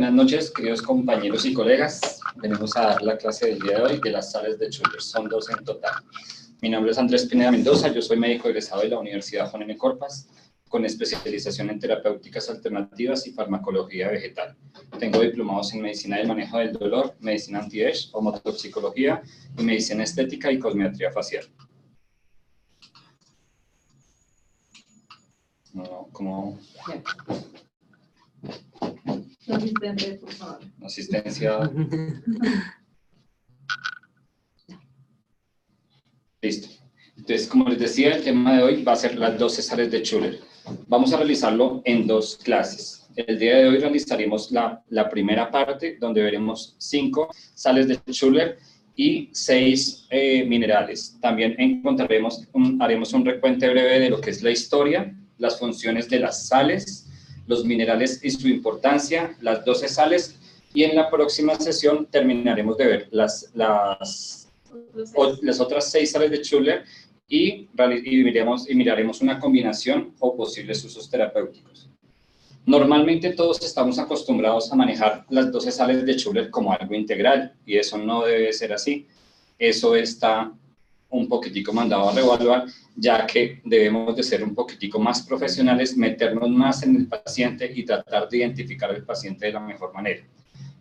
Buenas noches, queridos compañeros y colegas. Venimos a dar la clase del día de hoy de las sales de Schuller. Son 2 en total. Mi nombre es Andrés Pineda Mendoza, yo soy médico egresado de la Universidad Juan M. Corpas, con especialización en terapéuticas alternativas y farmacología vegetal. Tengo diplomados en medicina del manejo del dolor, medicina anti-age, homotoxicología y medicina estética y cosmetría facial. No, ¿cómo? Asistente, por favor. Asistencia. Listo. Entonces, como les decía, el tema de hoy va a ser las 12 sales de Schuller. Vamos a realizarlo en 2 clases. El día de hoy realizaremos la primera parte, donde veremos 5 sales de Schuller y 6 minerales. También haremos un recuento breve de lo que es la historia, las funciones de las sales, los minerales y su importancia, las 12 sales, y en la próxima sesión terminaremos de ver las otras 6 sales de Schuller y miraremos una combinación o posibles usos terapéuticos. Normalmente todos estamos acostumbrados a manejar las 12 sales de Schuller como algo integral, y eso no debe ser así. Eso está un poquitico mandado a reevaluar, ya que debemos de ser un poquitico más profesionales, meternos más en el paciente y tratar de identificar al paciente de la mejor manera.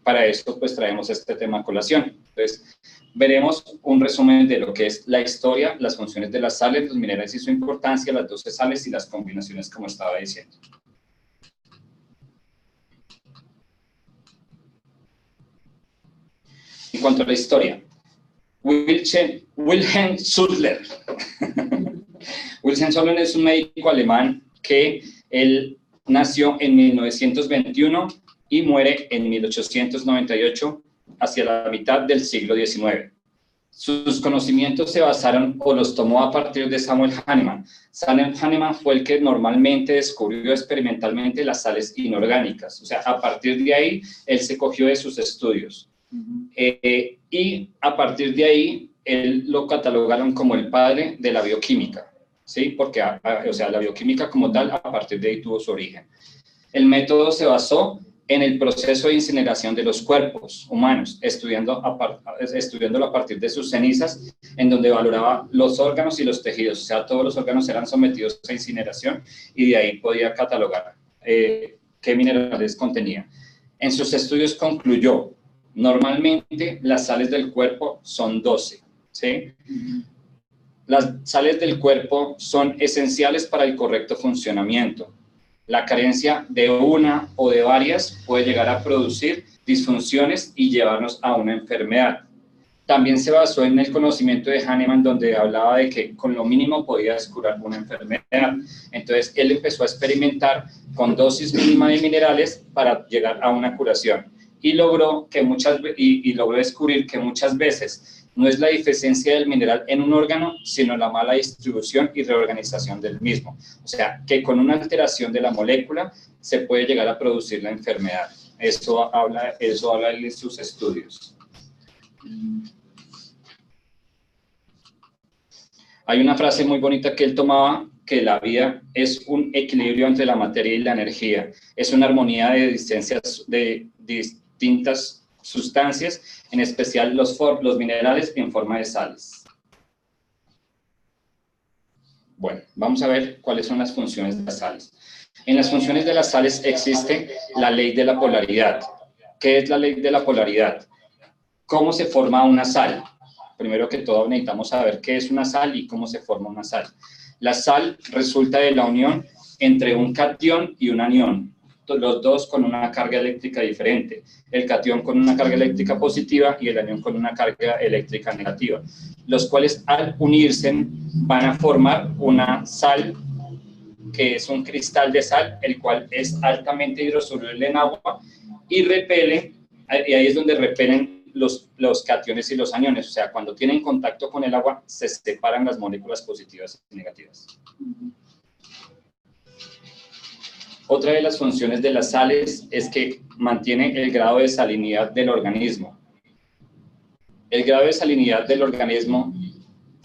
Para esto, pues, traemos este tema a colación. Entonces, veremos un resumen de lo que es la historia, las funciones de las sales, los minerales y su importancia, las 12 sales y las combinaciones, como estaba diciendo. En cuanto a la historia, Wilhelm Schuller. Wilhelm Schuller es un médico alemán que él nació en 1921 y muere en 1898, hacia la mitad del siglo XIX. Sus conocimientos se basaron o los tomó a partir de Samuel Hahnemann. Samuel Hahnemann fue el que normalmente descubrió experimentalmente las sales inorgánicas. O sea, a partir de ahí, él se cogió de sus estudios. Y a partir de ahí, él lo catalogaron como el padre de la bioquímica, ¿sí? Porque, o sea, la bioquímica como tal, a partir de ahí tuvo su origen. El método se basó en el proceso de incineración de los cuerpos humanos, estudiándolo a partir de sus cenizas, en donde valoraba los órganos y los tejidos. O sea, todos los órganos eran sometidos a incineración y de ahí podía catalogar qué minerales contenía. En sus estudios concluyó: normalmente las sales del cuerpo son 12, ¿sí? Las sales del cuerpo son esenciales para el correcto funcionamiento. La carencia de una o de varias puede llegar a producir disfunciones y llevarnos a una enfermedad. También se basó en el conocimiento de Hahnemann, donde hablaba de que con lo mínimo podías curar una enfermedad. Entonces, él empezó a experimentar con dosis mínima de minerales para llegar a una curación. Y logró descubrir que muchas veces no es la deficiencia del mineral en un órgano, sino la mala distribución y reorganización del mismo. O sea, que con una alteración de la molécula se puede llegar a producir la enfermedad. Eso habla él en sus estudios. Hay una frase muy bonita que él tomaba, que la vida es un equilibrio entre la materia y la energía. Es una armonía de distintas sustancias, en especial los minerales en forma de sales. Bueno, vamos a ver cuáles son las funciones de las sales. En las funciones de las sales existe la ley de la polaridad. ¿Qué es la ley de la polaridad? ¿Cómo se forma una sal? Primero que todo necesitamos saber qué es una sal y cómo se forma una sal. La sal resulta de la unión entre un catión y un anión, los dos con una carga eléctrica diferente, el catión con una carga eléctrica positiva y el anión con una carga eléctrica negativa, los cuales al unirse van a formar una sal, que es un cristal de sal, el cual es altamente hidrosoluble en agua y repele, y ahí es donde repelen los cationes y los aniones. O sea, cuando tienen contacto con el agua se separan las moléculas positivas y negativas. Otra de las funciones de las sales es que mantiene el grado de salinidad del organismo. El grado de salinidad del organismo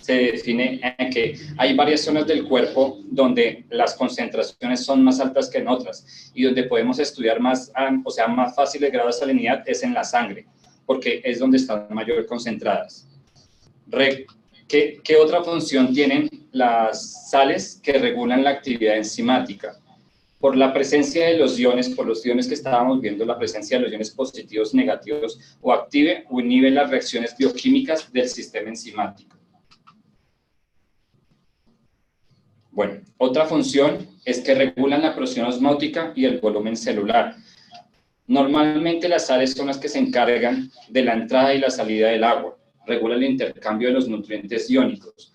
se define en que hay varias zonas del cuerpo donde las concentraciones son más altas que en otras y donde podemos estudiar más, o sea, más fácil el grado de salinidad es en la sangre, porque es donde están mayor concentradas. ¿Qué otra función tienen las sales que regulan la actividad enzimática? Por la presencia de los iones, por los iones que estábamos viendo, la presencia de los iones positivos, negativos, o active o inhibe las reacciones bioquímicas del sistema enzimático. Bueno, otra función es que regulan la presión osmótica y el volumen celular. Normalmente las sales son las que se encargan de la entrada y la salida del agua, regula el intercambio de los nutrientes iónicos.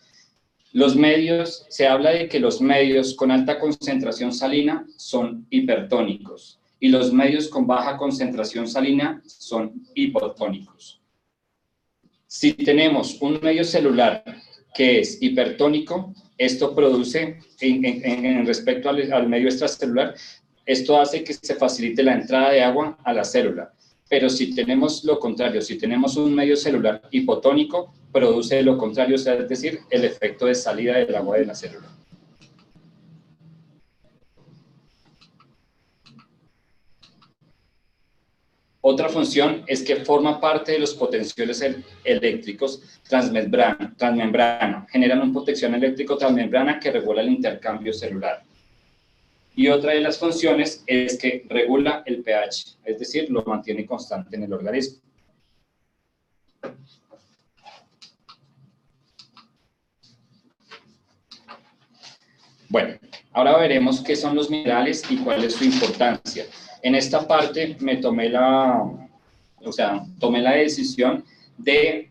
Los medios, se habla de que los medios con alta concentración salina son hipertónicos y los medios con baja concentración salina son hipotónicos. Si tenemos un medio celular que es hipertónico, esto produce, en respecto al medio extracelular, esto hace que se facilite la entrada de agua a la célula. Pero si tenemos lo contrario, si tenemos un medio celular hipotónico, produce lo contrario, o sea, es decir, el efecto de salida del agua de la célula. Otra función es que forma parte de los potencioles eléctricos transmembrana, generan un potencial eléctrico transmembrana que regula el intercambio celular. Y otra de las funciones es que regula el pH, es decir, lo mantiene constante en el organismo. Bueno, ahora veremos qué son los minerales y cuál es su importancia. En esta parte me tomé la decisión de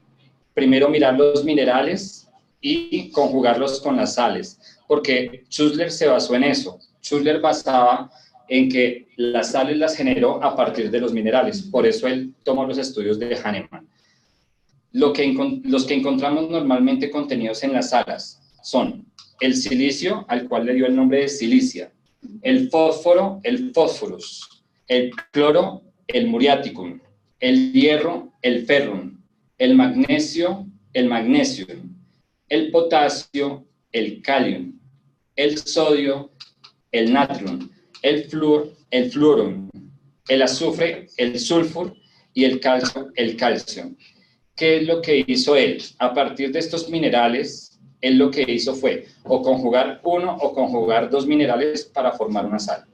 primero mirar los minerales y conjugarlos con las sales, porque Schussler se basó en eso. Schussler basaba en que las sales las generó a partir de los minerales, por eso él tomó los estudios de Hahnemann. Los que encontramos normalmente contenidos en las salas son el silicio, al cual le dio el nombre de silicia, el fósforo, el fósforus, el cloro, el muriaticum, el hierro, el ferrum, el magnesio, el magnesium, el potasio, el calium, el sodio, el natrium, el flúor, el fluorón, el azufre, el sulfur y el calcio, el calcio. ¿Qué es lo que hizo él? A partir de estos minerales, él lo que hizo fue o conjugar uno o conjugar dos minerales para formar una sal.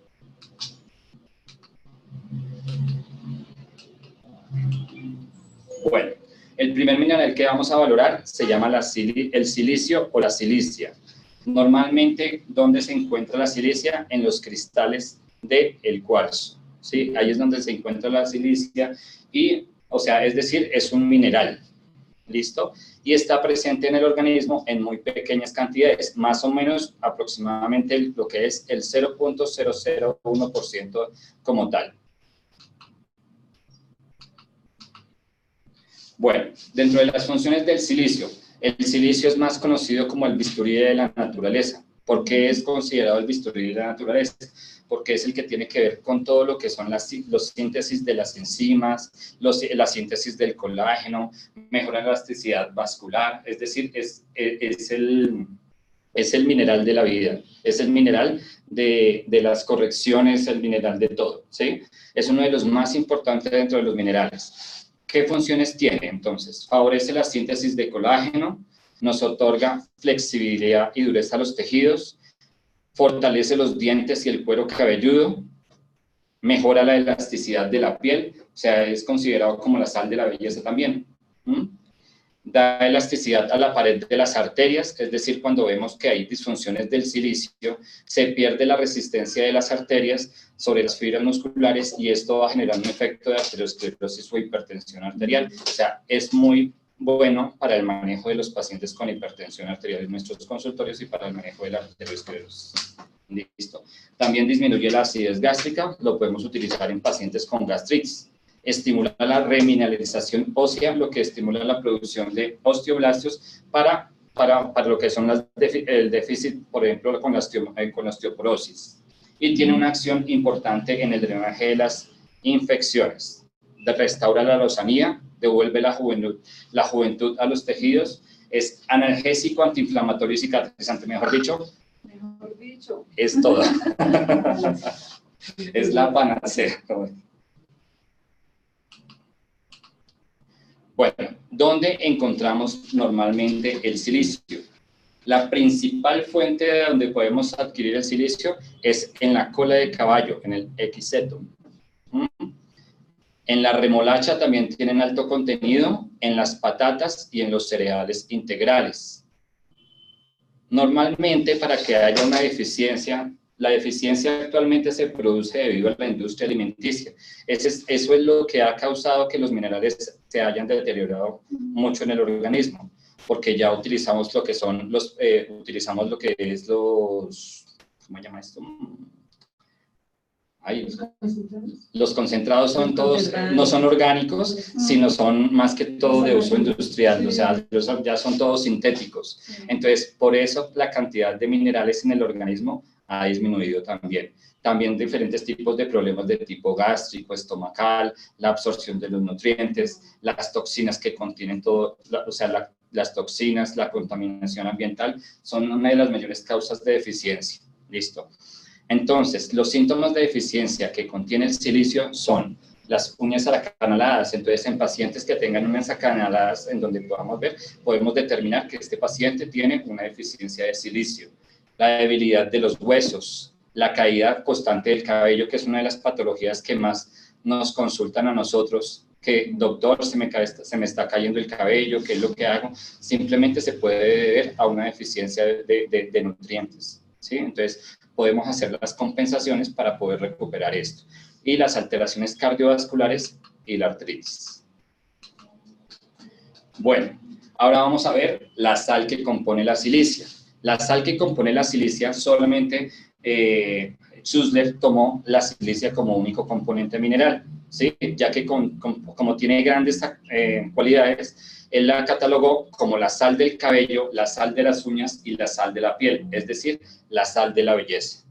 Bueno, el primer mineral que vamos a valorar se llama el silicio o la silicia. Normalmente, ¿dónde se encuentra la silicia? En los cristales del cuarzo, ¿sí? Ahí es donde se encuentra la silicia y, o sea, es decir, es un mineral, ¿listo? Y está presente en el organismo en muy pequeñas cantidades, más o menos aproximadamente lo que es el 0.001% como tal. Bueno, dentro de las funciones del silicio, el silicio es más conocido como el bisturí de la naturaleza. ¿Por qué es considerado el bisturí de la naturaleza? Porque es el que tiene que ver con todo lo que son los síntesis de las enzimas, la síntesis del colágeno, mejora la elasticidad vascular, es decir, es el mineral de la vida, es el mineral de las correcciones, el mineral de todo, ¿sí? Es uno de los más importantes dentro de los minerales. ¿Qué funciones tiene entonces? Favorece la síntesis de colágeno, nos otorga flexibilidad y dureza a los tejidos, fortalece los dientes y el cuero cabelludo, mejora la elasticidad de la piel, o sea, es considerado como la sal de la belleza también. Da elasticidad a la pared de las arterias, es decir, cuando vemos que hay disfunciones del silicio, se pierde la resistencia de las arterias sobre las fibras musculares y esto va a generar un efecto de arteriosclerosis o hipertensión arterial. O sea, es muy bueno para el manejo de los pacientes con hipertensión arterial en nuestros consultorios y para el manejo de la arteriosclerosis. Listo. También disminuye la acidez gástrica, lo podemos utilizar en pacientes con gastritis. Estimula la remineralización ósea, lo que estimula la producción de osteoblastos para lo que son el déficit, por ejemplo, con la osteoporosis. Y tiene una acción importante en el drenaje de las infecciones. Restaura la lozanía, devuelve la juventud a los tejidos, es analgésico, antiinflamatorio y cicatrizante, mejor dicho, es todo. Es la panacea. Bueno, ¿dónde encontramos normalmente el silicio? La principal fuente de donde podemos adquirir el silicio es en la cola de caballo, en el equiseto. En la remolacha también tienen alto contenido, en las patatas y en los cereales integrales. Normalmente, para que haya una deficiencia, la deficiencia actualmente se produce debido a la industria alimenticia. Eso es lo que ha causado que los minerales se hayan deteriorado mucho en el organismo, porque ya utilizamos lo que son los, ¿cómo se llama esto? Los concentrados son todos, no son orgánicos, sino son más que todo de uso industrial, o sea, ya son todos sintéticos. Entonces, por eso la cantidad de minerales en el organismo ha disminuido también. También diferentes tipos de problemas de tipo gástrico, estomacal, la absorción de los nutrientes, las toxinas que contienen todo, o sea, las toxinas, la contaminación ambiental, son una de las mayores causas de deficiencia. Listo. Entonces, los síntomas de deficiencia que contiene el silicio son las uñas acanaladas. Entonces, en pacientes que tengan uñas acanaladas, en donde podamos ver, podemos determinar que este paciente tiene una deficiencia de silicio. La debilidad de los huesos, la caída constante del cabello, que es una de las patologías que más nos consultan a nosotros, que doctor, se me está cayendo el cabello, ¿qué es lo que hago? Simplemente se puede deber a una deficiencia de nutrientes, ¿sí? Entonces, podemos hacer las compensaciones para poder recuperar esto. Y las alteraciones cardiovasculares y la artritis. Bueno, ahora vamos a ver la sal que compone la silicia. La sal que compone la silicia solamente Schussler tomó la silicia como único componente mineral, ¿sí? Ya que como tiene grandes cualidades, él la catalogó como la sal del cabello, la sal de las uñas y la sal de la piel, es decir, la sal de la belleza.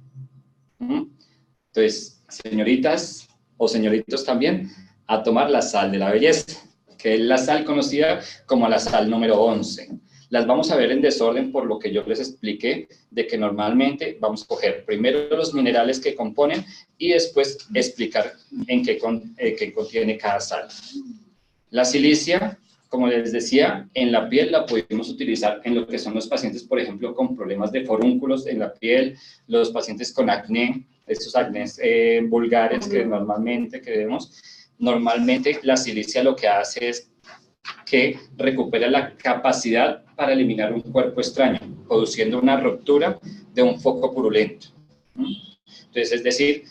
Entonces, señoritas o señoritos también, a tomar la sal de la belleza, que es la sal conocida como la sal número 11. Las vamos a ver en desorden por lo que yo les expliqué, de que normalmente vamos a coger primero los minerales que componen y después explicar en qué contiene cada sal. La silicia, como les decía, en la piel la podemos utilizar en lo que son los pacientes, por ejemplo, con problemas de forúnculos en la piel, los pacientes con acné, estos acnés vulgares que normalmente vemos. Normalmente la silicia lo que hace es que recupera la capacidad para eliminar un cuerpo extraño, produciendo una ruptura de un foco purulento. Entonces, es decir,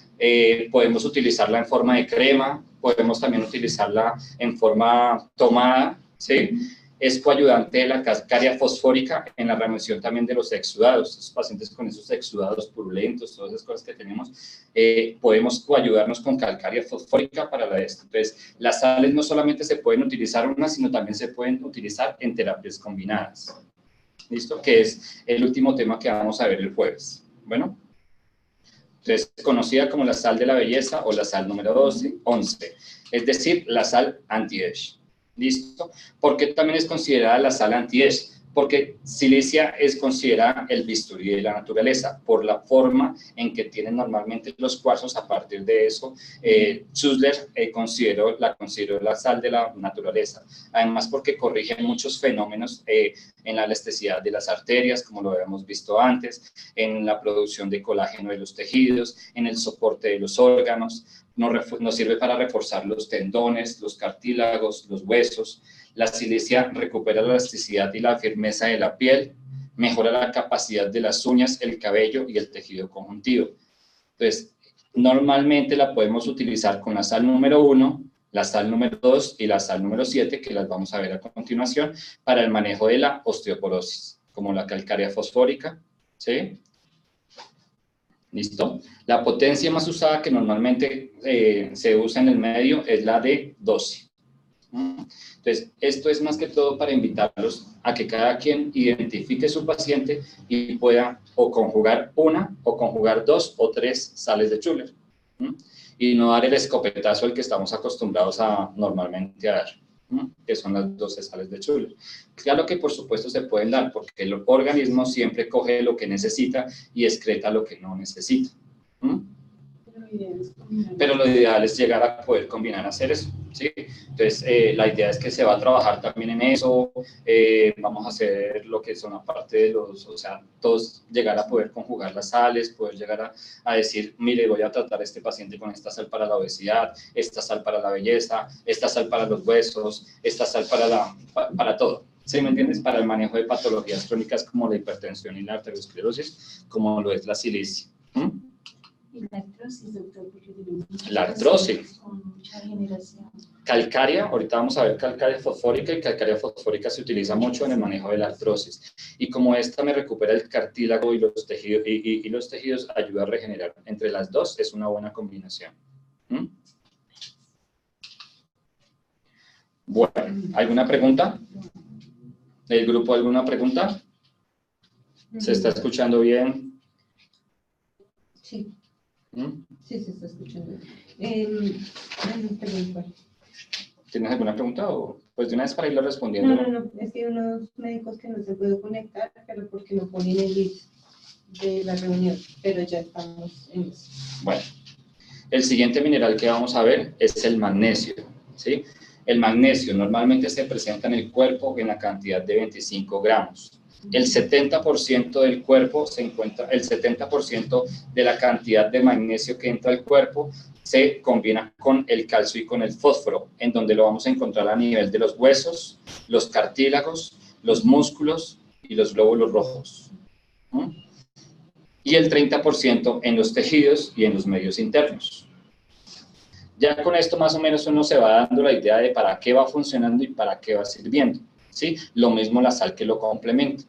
podemos utilizarla en forma de crema, podemos también utilizarla en forma tomada, ¿sí? Es coayudante de la calcárea fosfórica en la remoción también de los exudados. Los pacientes con esos exudados purulentos, todas esas cosas que tenemos, podemos coayudarnos con calcárea fosfórica para la de esto. Entonces, las sales no solamente se pueden utilizar unas, sino también se pueden utilizar en terapias combinadas. ¿Listo? Que es el último tema que vamos a ver el jueves. Bueno. Entonces, conocida como la sal de la belleza o la sal número 11, es decir, la sal anti-age. ¿Listo? ¿Por qué también es considerada la sal anti-age? Porque silicia es considerada el bisturí de la naturaleza, por la forma en que tienen normalmente los cuarzos. A partir de eso, Schussler consideró la sal de la naturaleza. Además, porque corrige muchos fenómenos en la elasticidad de las arterias, como lo habíamos visto antes, en la producción de colágeno de los tejidos, en el soporte de los órganos. Nos sirve para reforzar los tendones, los cartílagos, los huesos. La silicia recupera la elasticidad y la firmeza de la piel, mejora la capacidad de las uñas, el cabello y el tejido conjuntivo. Entonces, normalmente la podemos utilizar con la sal número 1, la sal número 2 y la sal número 7, que las vamos a ver a continuación, para el manejo de la osteoporosis, como la calcárea fosfórica, ¿sí? ¿Listo? La potencia más usada que normalmente se usa en el medio es la de 12. Entonces, esto es más que todo para invitarlos a que cada quien identifique su paciente y pueda o conjugar una, o conjugar 2 o 3 sales de Schussler. Y no dar el escopetazo al que estamos acostumbrados a normalmente a dar. que son las 12 sales de Schüller. Claro que por supuesto se pueden dar, porque el organismo siempre coge lo que necesita y excreta lo que no necesita. Pero lo ideal es llegar a poder combinar, hacer eso, ¿sí? Entonces, la idea es que se va a trabajar también en eso, vamos a hacer lo que son aparte de los, o sea, todos llegar a poder conjugar las sales, poder llegar a decir, mire, voy a tratar a este paciente con esta sal para la obesidad, esta sal para la belleza, esta sal para los huesos, esta sal para todo. ¿Sí me entiendes? Para el manejo de patologías crónicas como la hipertensión y la arteriosclerosis, como lo es la silicia. Y la artrosis, doctor, porque tenemos La artrosis. con mucha generación. Calcárea, ahorita vamos a ver calcárea fosfórica, y calcárea fosfórica se utiliza mucho en el manejo de la artrosis. Y como esta me recupera el cartílago y los tejidos, y los tejidos ayuda a regenerar. Entre las dos es una buena combinación. Bueno, ¿alguna pregunta? ¿Del grupo alguna pregunta? ¿Se está escuchando bien? Sí. Sí, se está escuchando. ¿Tienes alguna pregunta o pues de una vez para irlo respondiendo? No, es que hay unos médicos que no se pueden conectar, pero porque no ponen el link de la reunión, pero ya estamos en eso. Bueno, el siguiente mineral que vamos a ver es el magnesio, ¿sí? El magnesio normalmente se presenta en el cuerpo en la cantidad de 25 gramos. El 70% del cuerpo se encuentra, el 70% de la cantidad de magnesio que entra al cuerpo se combina con el calcio y con el fósforo, en donde lo vamos a encontrar a nivel de los huesos, los cartílagos, los músculos y los glóbulos rojos. Y el 30% en los tejidos y en los medios internos. Ya con esto más o menos uno se va dando la idea de para qué va funcionando y para qué va sirviendo, ¿sí? Lo mismo la sal que lo complementa.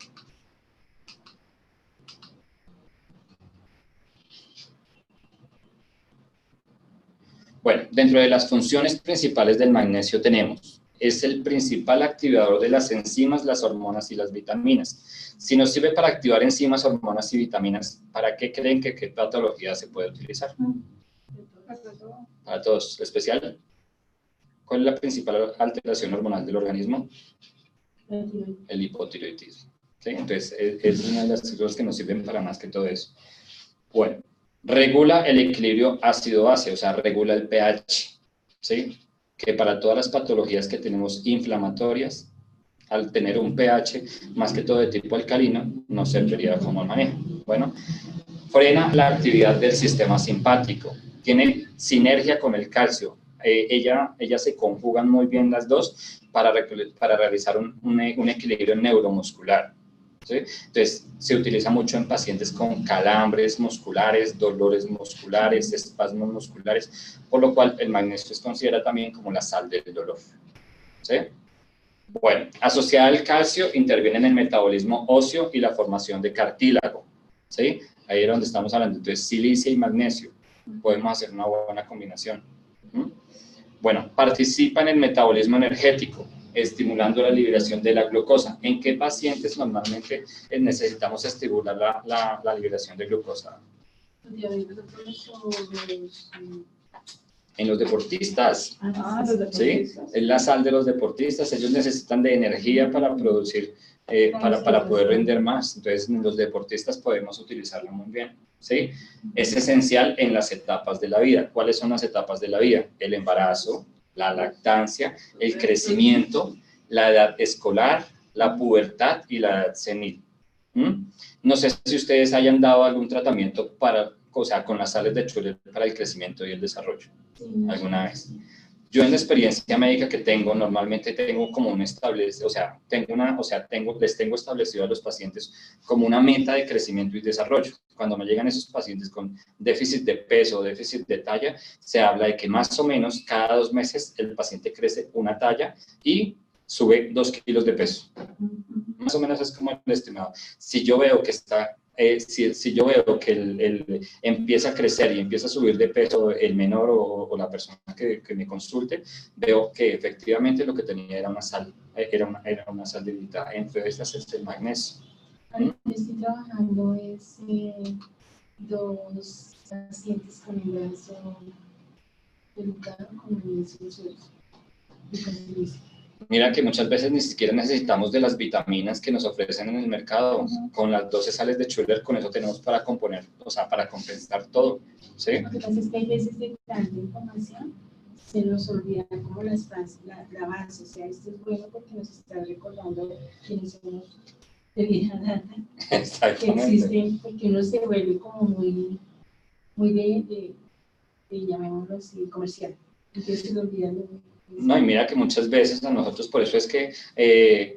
Bueno, dentro de las funciones principales del magnesio tenemos, es el principal activador de las enzimas, las hormonas y las vitaminas. Si nos sirve para activar enzimas, hormonas y vitaminas, ¿para qué creen que qué patología se puede utilizar? Para todos, especial. ¿Cuál es la principal alteración hormonal del organismo? El hipotiroidismo. ¿Sí? Entonces, es una de las cosas que nos sirven para más que todo eso. Bueno, regula el equilibrio ácido-base, o sea, regula el pH, ¿sí? Que para todas las patologías que tenemos inflamatorias, al tener un pH más que todo de tipo alcalino, nos serviría como manejo. Bueno, frena la actividad del sistema simpático, tiene sinergia con el calcio, ellas se conjugan muy bien las dos para realizar un equilibrio neuromuscular. ¿Sí? Entonces, se utiliza mucho en pacientes con calambres musculares, dolores musculares, espasmos musculares, por lo cual el magnesio es considerado también como la sal del dolor. ¿Sí? Bueno, asociada al calcio, interviene en el metabolismo óseo y la formación de cartílago. ¿Sí? Ahí es donde estamos hablando. Entonces, silicia y magnesio. Podemos hacer una buena combinación. Bueno, participa en el metabolismo energético, estimulando la liberación de la glucosa. ¿En qué pacientes normalmente necesitamos estimular la liberación de glucosa? En los deportistas. Los deportistas. ¿Sí? Es la sal de los deportistas. Ellos necesitan de energía para producir, para poder render más. Entonces, los deportistas podemos utilizarla muy bien. ¿Sí? Es esencial en las etapas de la vida. ¿Cuáles son las etapas de la vida? El embarazo, la lactancia, el crecimiento, la edad escolar, la pubertad y la edad senil. No sé si ustedes hayan dado algún tratamiento con las sales de Schüller para el crecimiento y el desarrollo alguna vez. Yo en la experiencia médica que tengo, normalmente tengo como un les tengo establecido a los pacientes como una meta de crecimiento y desarrollo. Cuando me llegan esos pacientes con déficit de peso o déficit de talla, se habla de que más o menos cada 2 meses el paciente crece una talla y sube 2 kilos de peso. Más o menos es como el estimado. Si yo veo que está si yo veo que él empieza a crecer y empieza a subir de peso el menor o la persona que me consulte, veo que efectivamente lo que tenía era una sal, era una sal debilitada. Entre estas es el magnesio. Estoy trabajando dos pacientes con el brazo delicado con magnesio. Mira que muchas veces ni siquiera necesitamos de las vitaminas que nos ofrecen en el mercado. Con las 12 sales de Schuller, con eso tenemos para componer, o sea, para compensar todo, ¿sí? Lo que pasa es que hay veces de tanta información se nos olvida como la base, o sea, esto es bueno porque nos está recordando quiénes somos de vieja data, que Exactamente. existen, porque uno se vuelve como muy de llamémoslo así, comercial, entonces se le olvida No, y mira que muchas veces a nosotros, por eso es que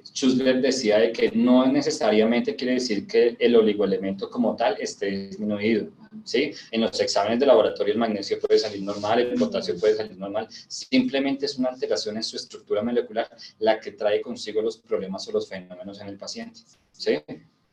Schuller decía de que no necesariamente quiere decir que el oligoelemento como tal esté disminuido, ¿sí? En los exámenes de laboratorio el magnesio puede salir normal, el potasio puede salir normal, simplemente es una alteración en su estructura molecular la que trae consigo los problemas o los fenómenos en el paciente, ¿sí?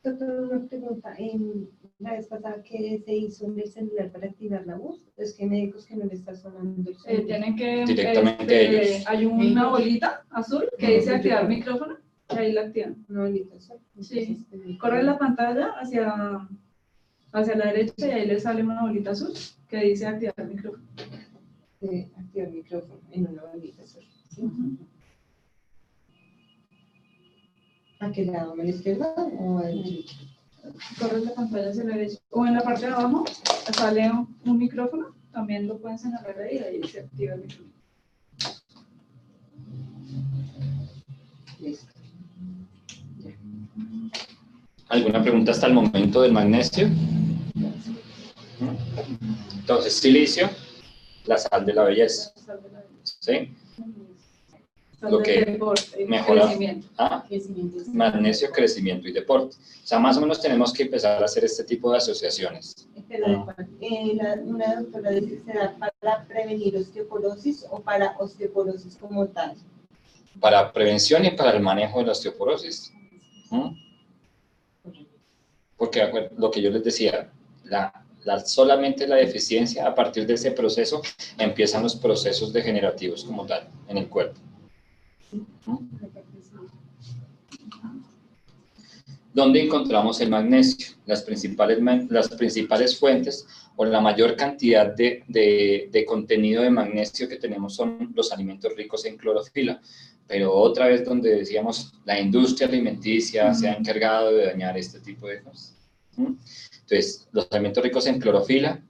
Doctor, una pregunta. En la vez pasada que se hizo en el celular para activar la voz, es que hay médicos que no le está sonando el celular. Tienen que, Directamente ellos. hay una bolita azul que dice activar micrófono, y ahí la activan. No, ahorita Sí. Corre la pantalla hacia la derecha y ahí le sale una bolita azul que dice activar micrófono. Activar el micrófono en una bolita azul. ¿Sí? ¿A qué lado? ¿A la izquierda o a la derecha? Corre la pantalla hacia la derecha. O en la parte de abajo sale un micrófono, también lo pueden señalar ahí y ahí se activa el micrófono. Listo. ¿Alguna pregunta hasta el momento del magnesio? Entonces, silicio, la sal de la belleza, ¿sí? Lo que mejora, magnesio, crecimiento y deporte. O sea, más o menos tenemos que empezar a hacer este tipo de asociaciones. Una doctora dice que será para prevenir osteoporosis o para osteoporosis como tal. Para prevención y para el manejo de la osteoporosis. Porque lo que yo les decía, solamente la deficiencia, a partir de ese proceso, empiezan los procesos degenerativos como tal en el cuerpo. ¿Dónde encontramos el magnesio? Las principales fuentes o la mayor cantidad de contenido de magnesio que tenemos son los alimentos ricos en clorofila. Pero otra vez donde decíamos, la industria alimenticia se ha encargado de dañar este tipo de cosas. Entonces, los alimentos ricos en clorofila,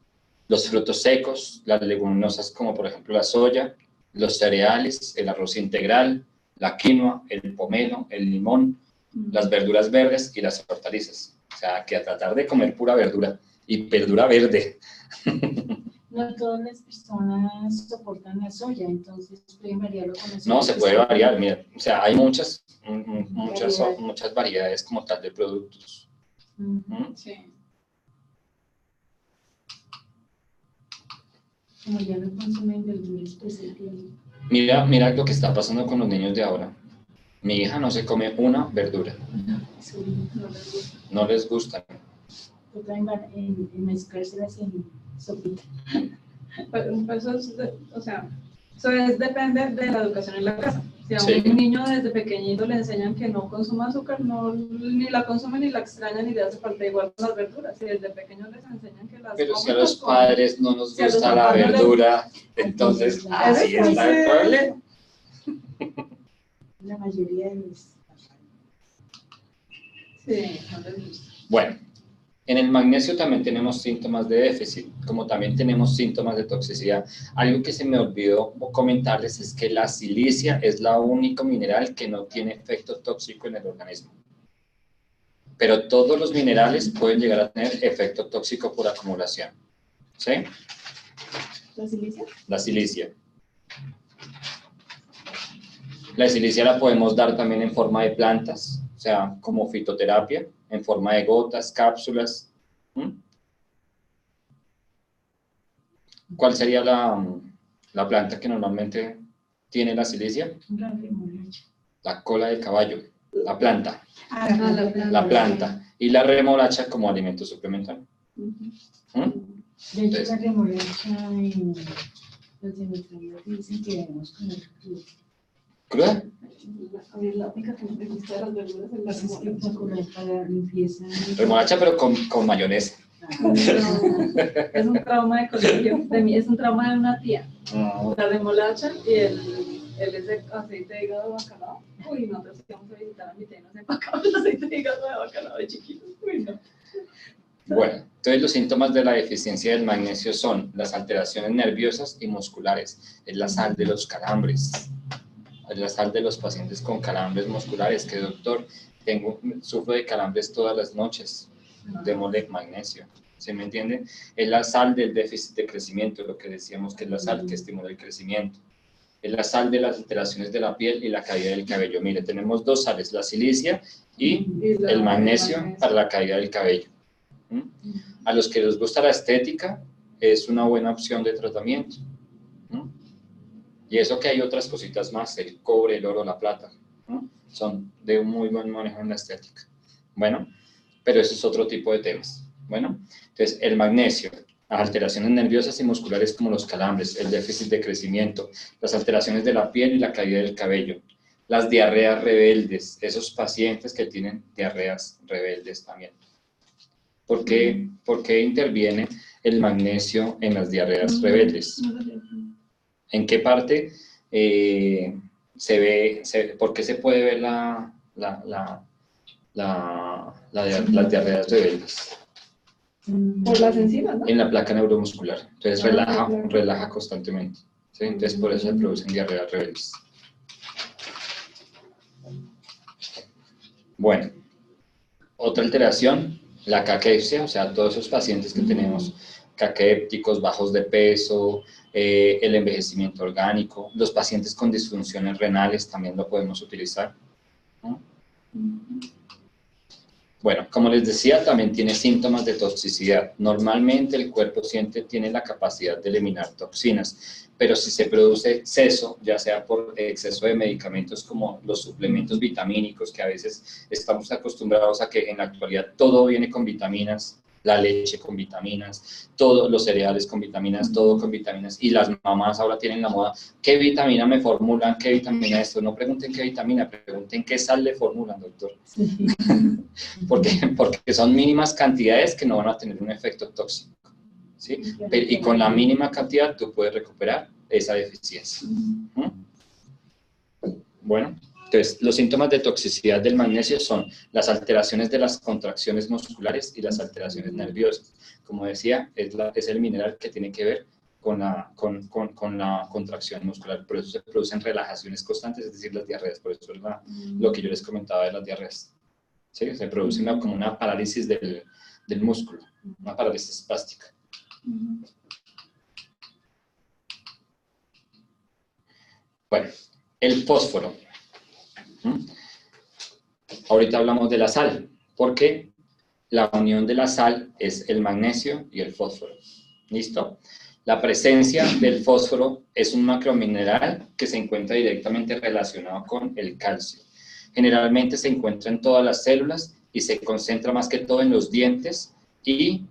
los frutos secos, las leguminosas como por ejemplo la soya, los cereales, el arroz integral, la quinoa, el pomelo, el limón, las verduras verdes y las hortalizas. O sea, que a tratar de comer pura verdura y verdura verde. No todas las personas soportan la soya, entonces pueden variarlo con la soya. No, se puede variar, mira, o sea, hay muchas variedades como tal de productos. Sí. Como ya no consumen verduras, pues se tiene. Mira lo que está pasando con los niños de ahora. Mi hija no se come una verdura. No les gusta. Toca mezclárselas en sopita. Eso depende de la educación en la casa. Si a un niño desde pequeñito le enseñan que no consuma azúcar, ni la consume ni la extraña ni le hace falta, igual con las verduras. Si desde pequeños les enseñan que las Pero si a los padres no nos gusta la verdura, entonces así está el problema. La mayoría de los... Sí, no les gusta. Bueno, en el magnesio también tenemos síntomas de déficit, como también tenemos síntomas de toxicidad. Algo que se me olvidó comentarles es que la silicia es la única mineral que no tiene efecto tóxico en el organismo. Pero todos los minerales pueden llegar a tener efecto tóxico por acumulación. ¿Sí? ¿La silicia? La silicia. La silicia la podemos dar también en forma de plantas, o sea, como fitoterapia, en forma de gotas, cápsulas. ¿Cuál sería la planta que normalmente tiene la silicia? La remolacha. La cola de caballo, la planta. La planta. Y la remolacha como alimento suplementario. De hecho, la remolacha en los de dicen que debemos comer ¿Cruda? La única que me gusta de las verduras es la es espectacular para limpieza. Remolacha, pero con mayonesa. No, es un trauma de colegio, es un trauma de una tía. La remolacha y Él es de aceite de hígado de bacalao. Uy, nosotros íbamos a visitar a mi tía y nos empacaba el aceite de hígado de bacalao de chiquitos. Uy, no. Bueno, entonces los síntomas de la deficiencia del magnesio son las alteraciones nerviosas y musculares, es la sal de los calambres, es la sal de los pacientes con calambres musculares, que doctor, sufro de calambres todas las noches, démosle magnesio, ¿se me entiende? Es la sal del déficit de crecimiento, lo que decíamos que es la sal que estimula el crecimiento, es la sal de las alteraciones de la piel y la caída del cabello. Mire, tenemos dos sales, la silicia y el magnesio para la caída del cabello. A los que les gusta la estética, es una buena opción de tratamiento. Y eso que hay otras cositas más, el cobre, el oro, la plata, son de un muy buen manejo en la estética. Bueno, pero eso es otro tipo de temas. Bueno, entonces el magnesio, las alteraciones nerviosas y musculares como los calambres, el déficit de crecimiento, las alteraciones de la piel y la caída del cabello, las diarreas rebeldes, esos pacientes que tienen diarreas rebeldes también. ¿Por qué interviene el magnesio en las diarreas rebeldes? ¿En qué parte por qué se puede ver las diarreas rebeldes? Por las enzimas, ¿no? En la placa neuromuscular. Entonces relaja constantemente. ¿Sí? Entonces por eso se producen diarreas rebeldes. Bueno, otra alteración, la caquepsia, o sea, todos esos pacientes que tenemos caquépticos, bajos de peso, el envejecimiento orgánico, los pacientes con disfunciones renales también lo podemos utilizar, ¿no? Bueno, como les decía, también tiene síntomas de toxicidad. Normalmente el cuerpo tiene la capacidad de eliminar toxinas, pero si se produce exceso, ya sea por exceso de medicamentos como los suplementos vitamínicos, que a veces estamos acostumbrados a que en la actualidad todo viene con vitaminas, la leche con vitaminas, todos los cereales con vitaminas, todo con vitaminas, y las mamás ahora tienen la moda, ¿qué vitamina me formulan? ¿Qué vitamina esto? No pregunten qué vitamina, pregunten qué sal le formulan, doctor. Sí. Porque son mínimas cantidades que no van a tener un efecto tóxico, ¿sí? Y con la mínima cantidad tú puedes recuperar esa deficiencia. Bueno, entonces los síntomas de toxicidad del magnesio son las alteraciones de las contracciones musculares y las alteraciones nerviosas. Como decía, es el mineral que tiene que ver con la contracción muscular, por eso se producen relajaciones constantes, es decir, las diarreas, por eso es lo que yo les comentaba de las diarreas. ¿Sí? Se produce como una parálisis del músculo, una parálisis espástica. Bueno, el fósforo. Ahorita hablamos de la sal, porque la unión de la sal es el magnesio y el fósforo. ¿Listo? La presencia del fósforo es un macromineral que se encuentra directamente relacionado con el calcio. Generalmente se encuentra en todas las células y se concentra más que todo en los dientes y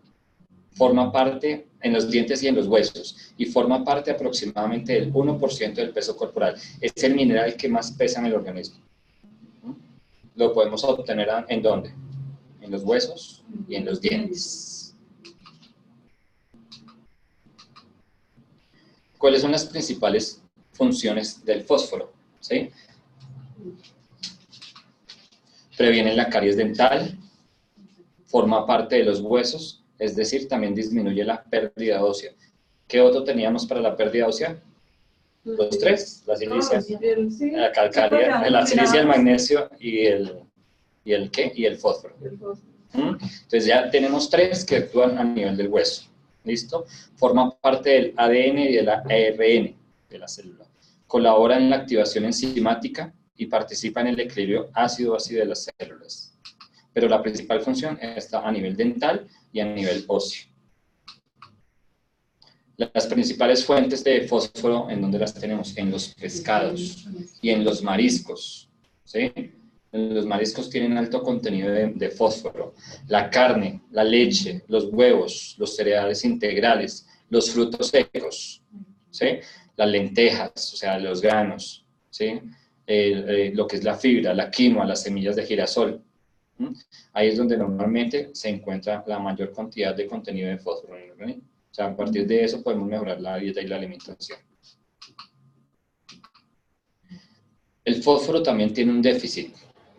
forma parte en los dientes y en los huesos y forma parte aproximadamente del 1% del peso corporal. Es el mineral que más pesa en el organismo. Lo podemos obtener ¿en dónde? En los huesos y en los dientes. ¿Cuáles son las principales funciones del fósforo? ¿Sí? Previene la caries dental, forma parte de los huesos, es decir, también disminuye la pérdida ósea. ¿Qué otro teníamos para la pérdida ósea? Los tres, la silicia, la calcárea, la silicia, el magnesio y el fósforo. Entonces ya tenemos tres que actúan a nivel del hueso. ¿Listo? Forma parte del ADN y del ARN de la célula. Colabora en la activación enzimática y participa en el equilibrio ácido-ácido de las células. Pero la principal función está a nivel dental y a nivel óseo. Las principales fuentes de fósforo, ¿en dónde las tenemos? En los pescados y en los mariscos, ¿sí? Los mariscos tienen alto contenido de fósforo. La carne, la leche, los huevos, los cereales integrales, los frutos secos, ¿sí? Las lentejas, o sea, los granos, ¿sí? Lo que es la fibra, la quinoa, las semillas de girasol. Ahí es donde normalmente se encuentra la mayor cantidad de contenido de fósforo en el organismo. O sea, a partir de eso podemos mejorar la dieta y la alimentación. El fósforo también tiene un déficit,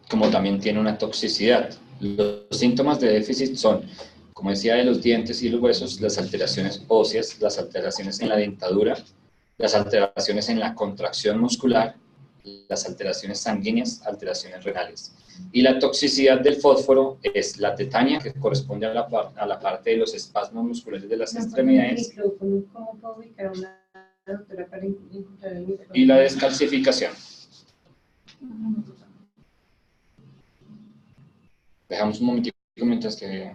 como también tiene una toxicidad. Los síntomas de déficit son, como decía, de los dientes y los huesos, las alteraciones óseas, las alteraciones en la dentadura, las alteraciones en la contracción muscular, las alteraciones sanguíneas, alteraciones renales. Y la toxicidad del fósforo es la tetania, que corresponde a la parte de los espasmos musculares de las extremidades. ¿Cómo puedo ubicar a una doctora para encontrar el micrófono? Y la descalcificación. Dejamos un momentito mientras que...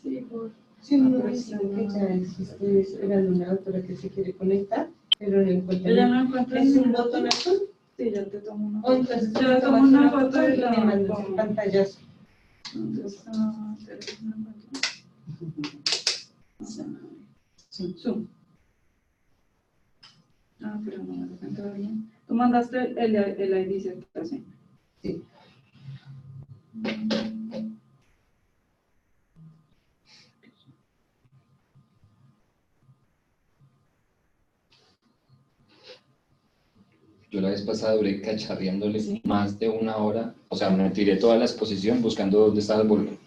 Sí, por... Sí, no, dice que ya estoy esperando una doctora que se quiere conectar, pero no encuentra. Ella no encuentra. ¿Es un botón azul? Sí, ya te tomo una O entonces yo le tomo una foto y y la me mandas pongo. el pantallazo. Entonces, Zoom. Ah, pero no me lo encuentro bien. Tú mandaste el ID, ¿cierto? Sí. Sí. Yo la vez pasada duré cacharreándole más de una hora, o sea, me tiré toda la exposición buscando dónde estaba el volumen.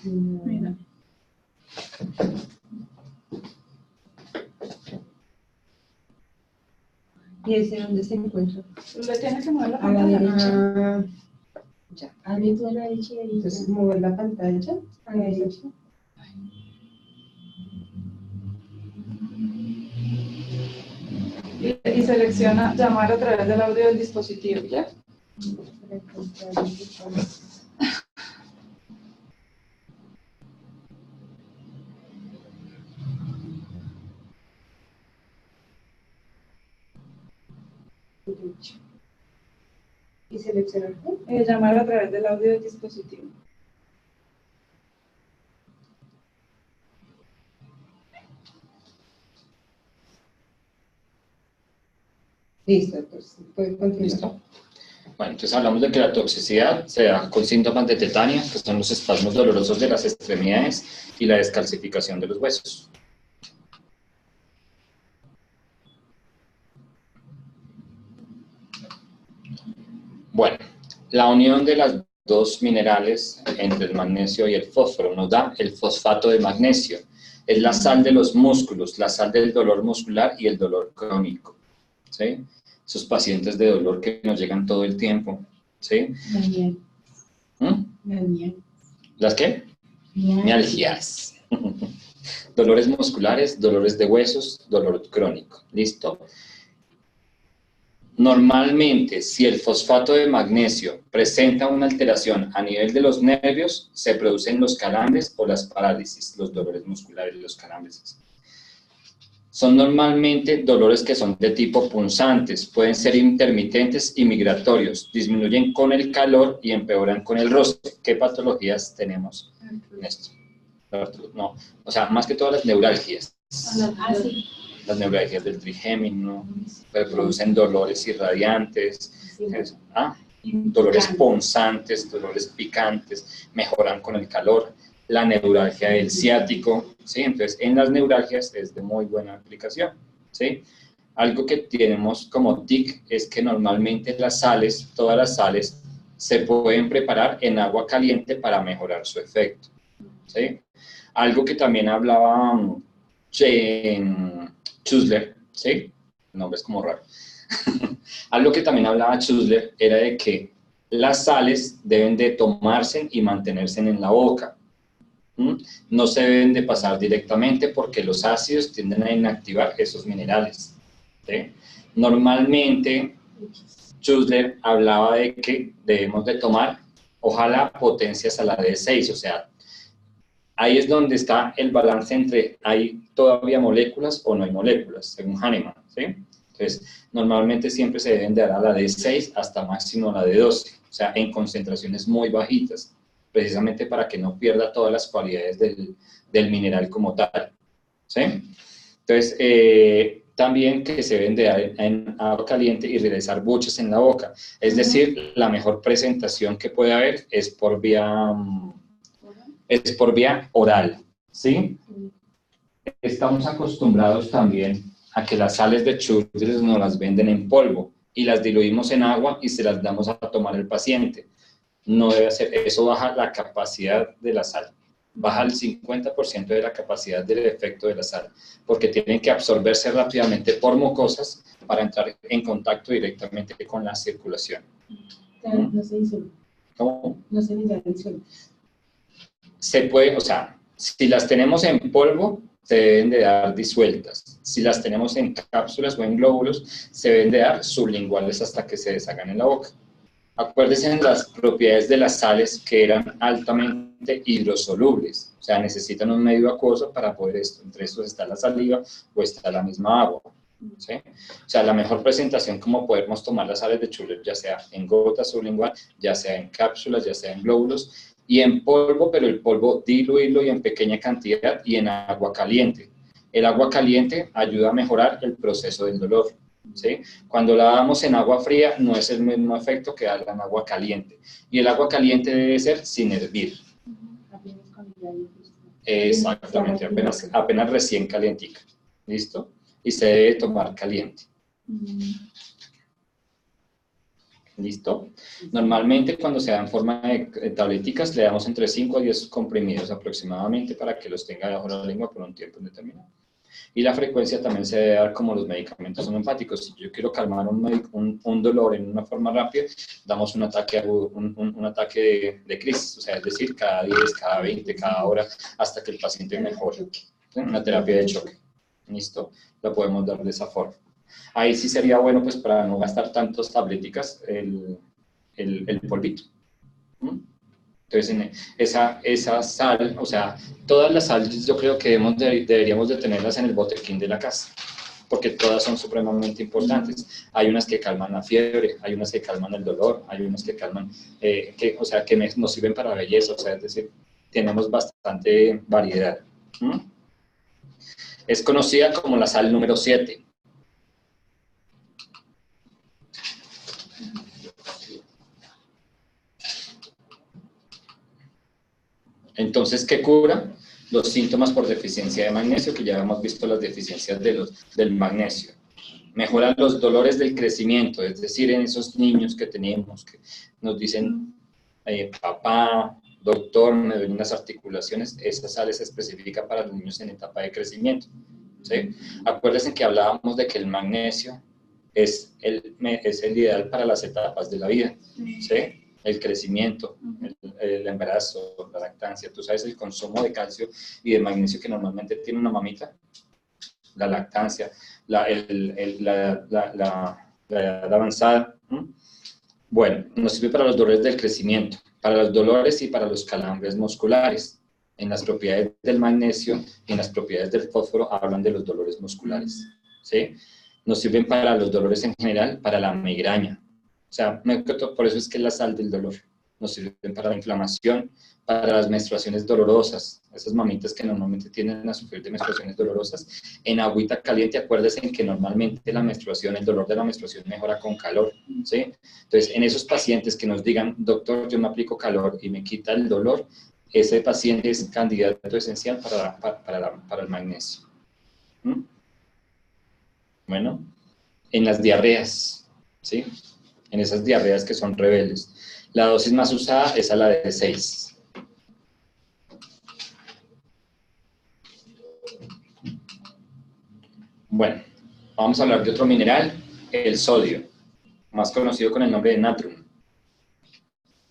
Mira. ¿Y ese dónde se encuentra? Le tienes que mover la A la pantalla. derecha. Ya. Abre tú a la derecha y ahí. Entonces, mover la pantalla a la derecha. Y selecciona llamar a través del audio del dispositivo, ¿ya? Para encontrar el botón. Derecha. ¿Y seleccionar qué? Llamar a través del audio del dispositivo. Listo, pues puede continuar. ¿Listo? Bueno, entonces hablamos de que la toxicidad se da con síntomas de tetania, que son los espasmos dolorosos de las extremidades y la descalcificación de los huesos. Bueno, la unión de las dos minerales entre el magnesio y el fósforo nos da el fosfato de magnesio. Es la sal de los músculos, la sal del dolor muscular y el dolor crónico. ¿Sí? Esos pacientes de dolor que nos llegan todo el tiempo. ¿Sí? ¿Las qué? Mialgias. Dolores musculares, dolores de huesos, dolor crónico. ¿Listo? Normalmente, si el fosfato de magnesio presenta una alteración a nivel de los nervios, se producen los calambres o las parálisis, los dolores musculares y los calambres. Son normalmente dolores que son de tipo punzantes, pueden ser intermitentes y migratorios, disminuyen con el calor y empeoran con el roce. ¿Qué patologías tenemos en esto? No, o sea, más que todas las neuralgias. Sí. Las neuralgias del trigémino, producen dolores irradiantes, dolores punzantes, dolores picantes, mejoran con el calor, la neuralgia del ciático, ¿sí? Entonces, en las neuralgias es de muy buena aplicación, ¿sí? Algo que tenemos como tic es que normalmente las sales, todas las sales, se pueden preparar en agua caliente para mejorar su efecto, ¿sí? Algo que también hablaba Schussler, ¿sí? El nombre es como raro. Algo que también hablaba Schussler era de que las sales deben de tomarse y mantenerse en la boca. No se deben de pasar directamente porque los ácidos tienden a inactivar esos minerales, ¿sí? Normalmente, Schussler hablaba de que debemos de tomar, ojalá, potencias a la D6, o sea, ahí es donde está el balance entre hay todavía moléculas o no hay moléculas, según Hahnemann, ¿sí? Entonces, normalmente siempre se deben de dar a la D6 hasta máximo a la D12, o sea, en concentraciones muy bajitas, precisamente para que no pierda todas las cualidades del mineral como tal, ¿sí? Entonces, también que se deben de dar en agua caliente y realizar buches en la boca, es decir, la mejor presentación que puede haber es por vía oral, ¿sí? Estamos acostumbrados también a que las sales de Schussler nos las venden en polvo. y las diluimos en agua y se las damos a tomar al paciente. No debe hacer, eso baja la capacidad de la sal, baja el 50% de la capacidad del efecto de la sal, porque tienen que absorberse rápidamente por mucosas para entrar en contacto directamente con la circulación. No se disuelve. ¿Cómo? No se disuelve. Se puede, o sea, si las tenemos en polvo, se deben de dar disueltas. Si las tenemos en cápsulas o en glóbulos, se deben de dar sublinguales hasta que se deshagan en la boca. Acuérdense en las propiedades de las sales que eran altamente hidrosolubles, o sea, necesitan un medio acuoso para poder esto. Entre estos está la saliva o está la misma agua, ¿sí? O sea, la mejor presentación como podemos tomar las sales de Schüller, ya sea en gota sublingual, ya sea en cápsulas, ya sea en glóbulos, y en polvo, pero el polvo diluirlo y en pequeña cantidad y en agua caliente. El agua caliente ayuda a mejorar el proceso del dolor, ¿sí? Cuando la damos en agua fría no es el mismo efecto que darla en agua caliente. Y el agua caliente debe ser sin hervir. Exactamente, apenas recién calientica. ¿Listo? Y se debe tomar caliente. ¿Listo? Normalmente cuando se da en forma de tableticas le damos entre 5 a 10 comprimidos aproximadamente para que los tenga debajo de la lengua por un tiempo indeterminado. Y la frecuencia también se debe dar como los medicamentos homeopáticos. Si yo quiero calmar un dolor en una forma rápida, damos un ataque agudo, un ataque de crisis, o sea, es decir, cada 10, cada 20, cada hora, hasta que el paciente mejore. Una terapia de choque. ¿Listo? La podemos dar de esa forma. Ahí sí sería bueno, pues, para no gastar tantas tableticas, el polvito. Entonces, esa sal, o sea, todas las sales yo creo que deberíamos de tenerlas en el botequín de la casa, porque todas son supremamente importantes. Hay unas que calman la fiebre, hay unas que calman el dolor, hay unas que calman, o sea, que nos sirven para belleza, o sea, es decir, tenemos bastante variedad. Es conocida como la sal número 7. Entonces, ¿qué cura? Los síntomas por deficiencia de magnesio, que ya hemos visto las deficiencias del magnesio. Mejora los dolores del crecimiento, es decir, en esos niños que tenemos, que nos dicen, papá, doctor, me duelen las articulaciones, esa sal es específica para los niños en etapa de crecimiento, ¿sí? Acuérdense que hablábamos de que el magnesio es el ideal para las etapas de la vida, ¿sí? El crecimiento, el embarazo, la lactancia. Tú sabes el consumo de calcio y de magnesio que normalmente tiene una mamita, la lactancia, la edad avanzada. Bueno, nos sirve para los dolores del crecimiento, para los dolores y para los calambres musculares. En las propiedades del magnesio y en las propiedades del fósforo hablan de los dolores musculares, ¿sí? Nos sirven para los dolores en general, para la migraña. O sea, por eso es que es la sal del dolor. Nos sirven para la inflamación, para las menstruaciones dolorosas. Esas mamitas que normalmente tienden a sufrir de menstruaciones dolorosas, en agüita caliente, acuérdense que normalmente la menstruación, el dolor de la menstruación mejora con calor, ¿sí? Entonces, en esos pacientes que nos digan, doctor, yo me aplico calor y me quita el dolor, ese paciente es candidato esencial para el magnesio. Bueno, en las diarreas, ¿sí? En esas diarreas que son rebeldes. La dosis más usada es a la de 6. Bueno, vamos a hablar de otro mineral, el sodio, más conocido con el nombre de natrium.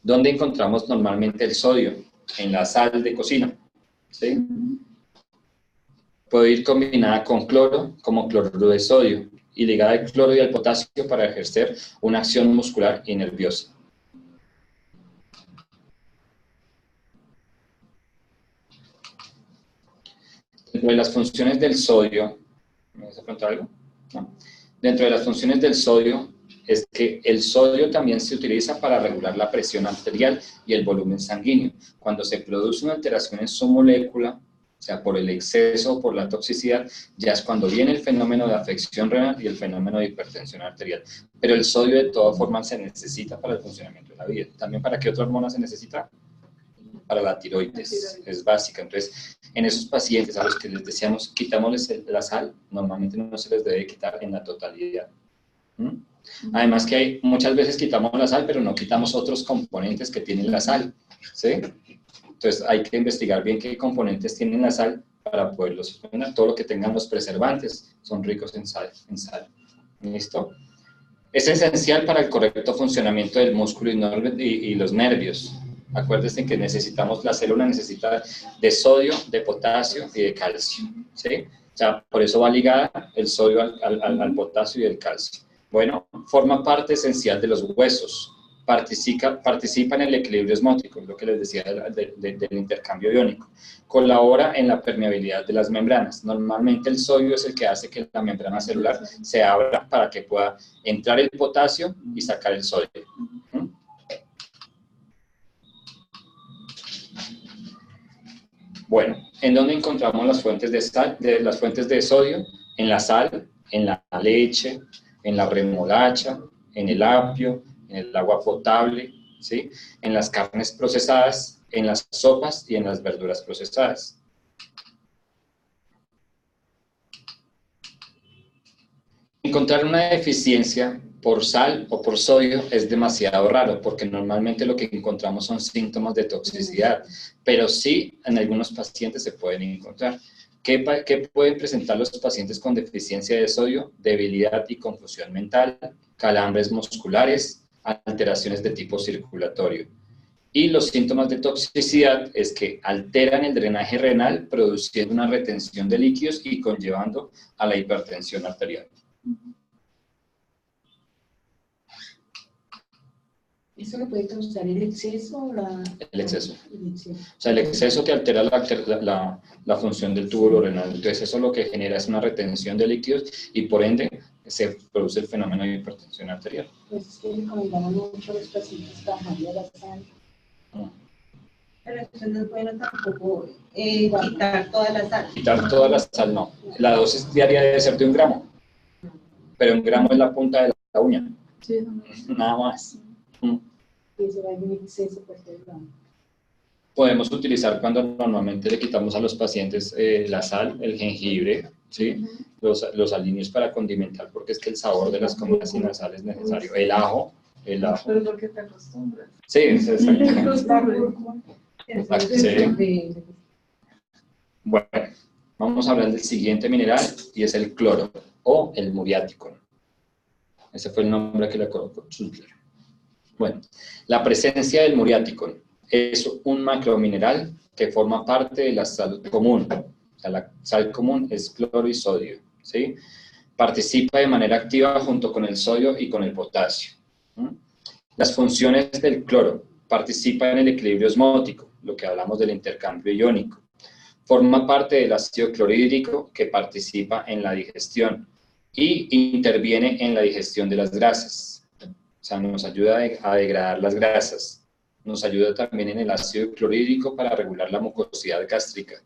¿Dónde encontramos normalmente el sodio? En la sal de cocina, ¿sí? Puede ir combinada con cloro, como cloruro de sodio, y ligada al cloro y al potasio para ejercer una acción muscular y nerviosa. Dentro de las funciones del sodio, ¿me vas a preguntar algo? No. Dentro de las funciones del sodio es que el sodio también se utiliza para regular la presión arterial y el volumen sanguíneo. Cuando se produce una alteración en su molécula, o sea, por el exceso o por la toxicidad, ya es cuando viene el fenómeno de afección renal y el fenómeno de hipertensión arterial. Pero el sodio de todas formas se necesita para el funcionamiento de la vida. ¿También para qué otra hormona se necesita? Para la tiroides, es básica. Entonces, en esos pacientes a los que les decíamos, quitámosles la sal, normalmente no se les debe quitar en la totalidad. Además que muchas veces quitamos la sal, pero no quitamos otros componentes que tiene la sal, ¿sí? Entonces hay que investigar bien qué componentes tiene la sal para poderlos eliminar. Todo lo que tengan los preservantes son ricos en sal. ¿Listo? Es esencial para el correcto funcionamiento del músculo y los nervios. Acuérdense que la célula necesita de sodio, de potasio y de calcio, ¿sí? O sea, por eso va ligada el sodio al potasio y el calcio. Bueno, forma parte esencial de los huesos. Participa en el equilibrio osmótico, lo que les decía del intercambio iónico. Colabora en la permeabilidad de las membranas. Normalmente el sodio es el que hace que la membrana celular se abra para que pueda entrar el potasio y sacar el sodio. Bueno, ¿en dónde encontramos las fuentes las fuentes de sodio? En la sal, en la leche, en la remolacha, en el apio, en el agua potable, ¿sí? En las carnes procesadas, en las sopas y en las verduras procesadas. Encontrar una deficiencia por sal o por sodio es demasiado raro, porque normalmente lo que encontramos son síntomas de toxicidad, pero sí en algunos pacientes se pueden encontrar. ¿Qué pueden presentar los pacientes con deficiencia de sodio? Debilidad y confusión mental, calambres musculares, alteraciones de tipo circulatorio. Y los síntomas de toxicidad es que alteran el drenaje renal, produciendo una retención de líquidos y conllevando a la hipertensión arterial. ¿Eso lo puede causar el exceso o El exceso. El exceso. O sea, el exceso que altera la función del túbulo renal. Entonces, eso lo que genera es una retención de líquidos y, por ende, se produce el fenómeno de hipertensión arterial. Pues es que recomendaban mucho a los pacientes bajarle la sal. Pero eso no es bueno tampoco quitar toda la sal. Quitar toda la sal, no. La dosis diaria debe ser de 1 gramo. Pero 1 gramo es la punta de la uña. Sí, Nada más. Y eso va en un exceso por todo lado. Podemos utilizar cuando normalmente le quitamos a los pacientes la sal, el jengibre, ¿sí? Los aliños para condimentar, porque es que el sabor de las comidas sin la sal es necesario. El ajo. Pero porque te acostumbras. Sí, es exacto. Sí. Bueno, vamos a hablar del siguiente mineral y es el cloro o el muriático. Ese fue el nombre que le colocó Schüttler. Bueno, la presencia del muriático es un macromineral que forma parte de la sal común. O sea, la sal común es cloro y sodio, ¿sí? Participa de manera activa junto con el sodio y con el potasio. Las funciones del cloro: participa en el equilibrio osmótico, lo que hablamos del intercambio iónico. Forma parte del ácido clorhídrico que participa en la digestión y interviene en la digestión de las grasas. O sea, nos ayuda a degradar las grasas. Nos ayuda también en el ácido clorhídrico para regular la mucosidad gástrica.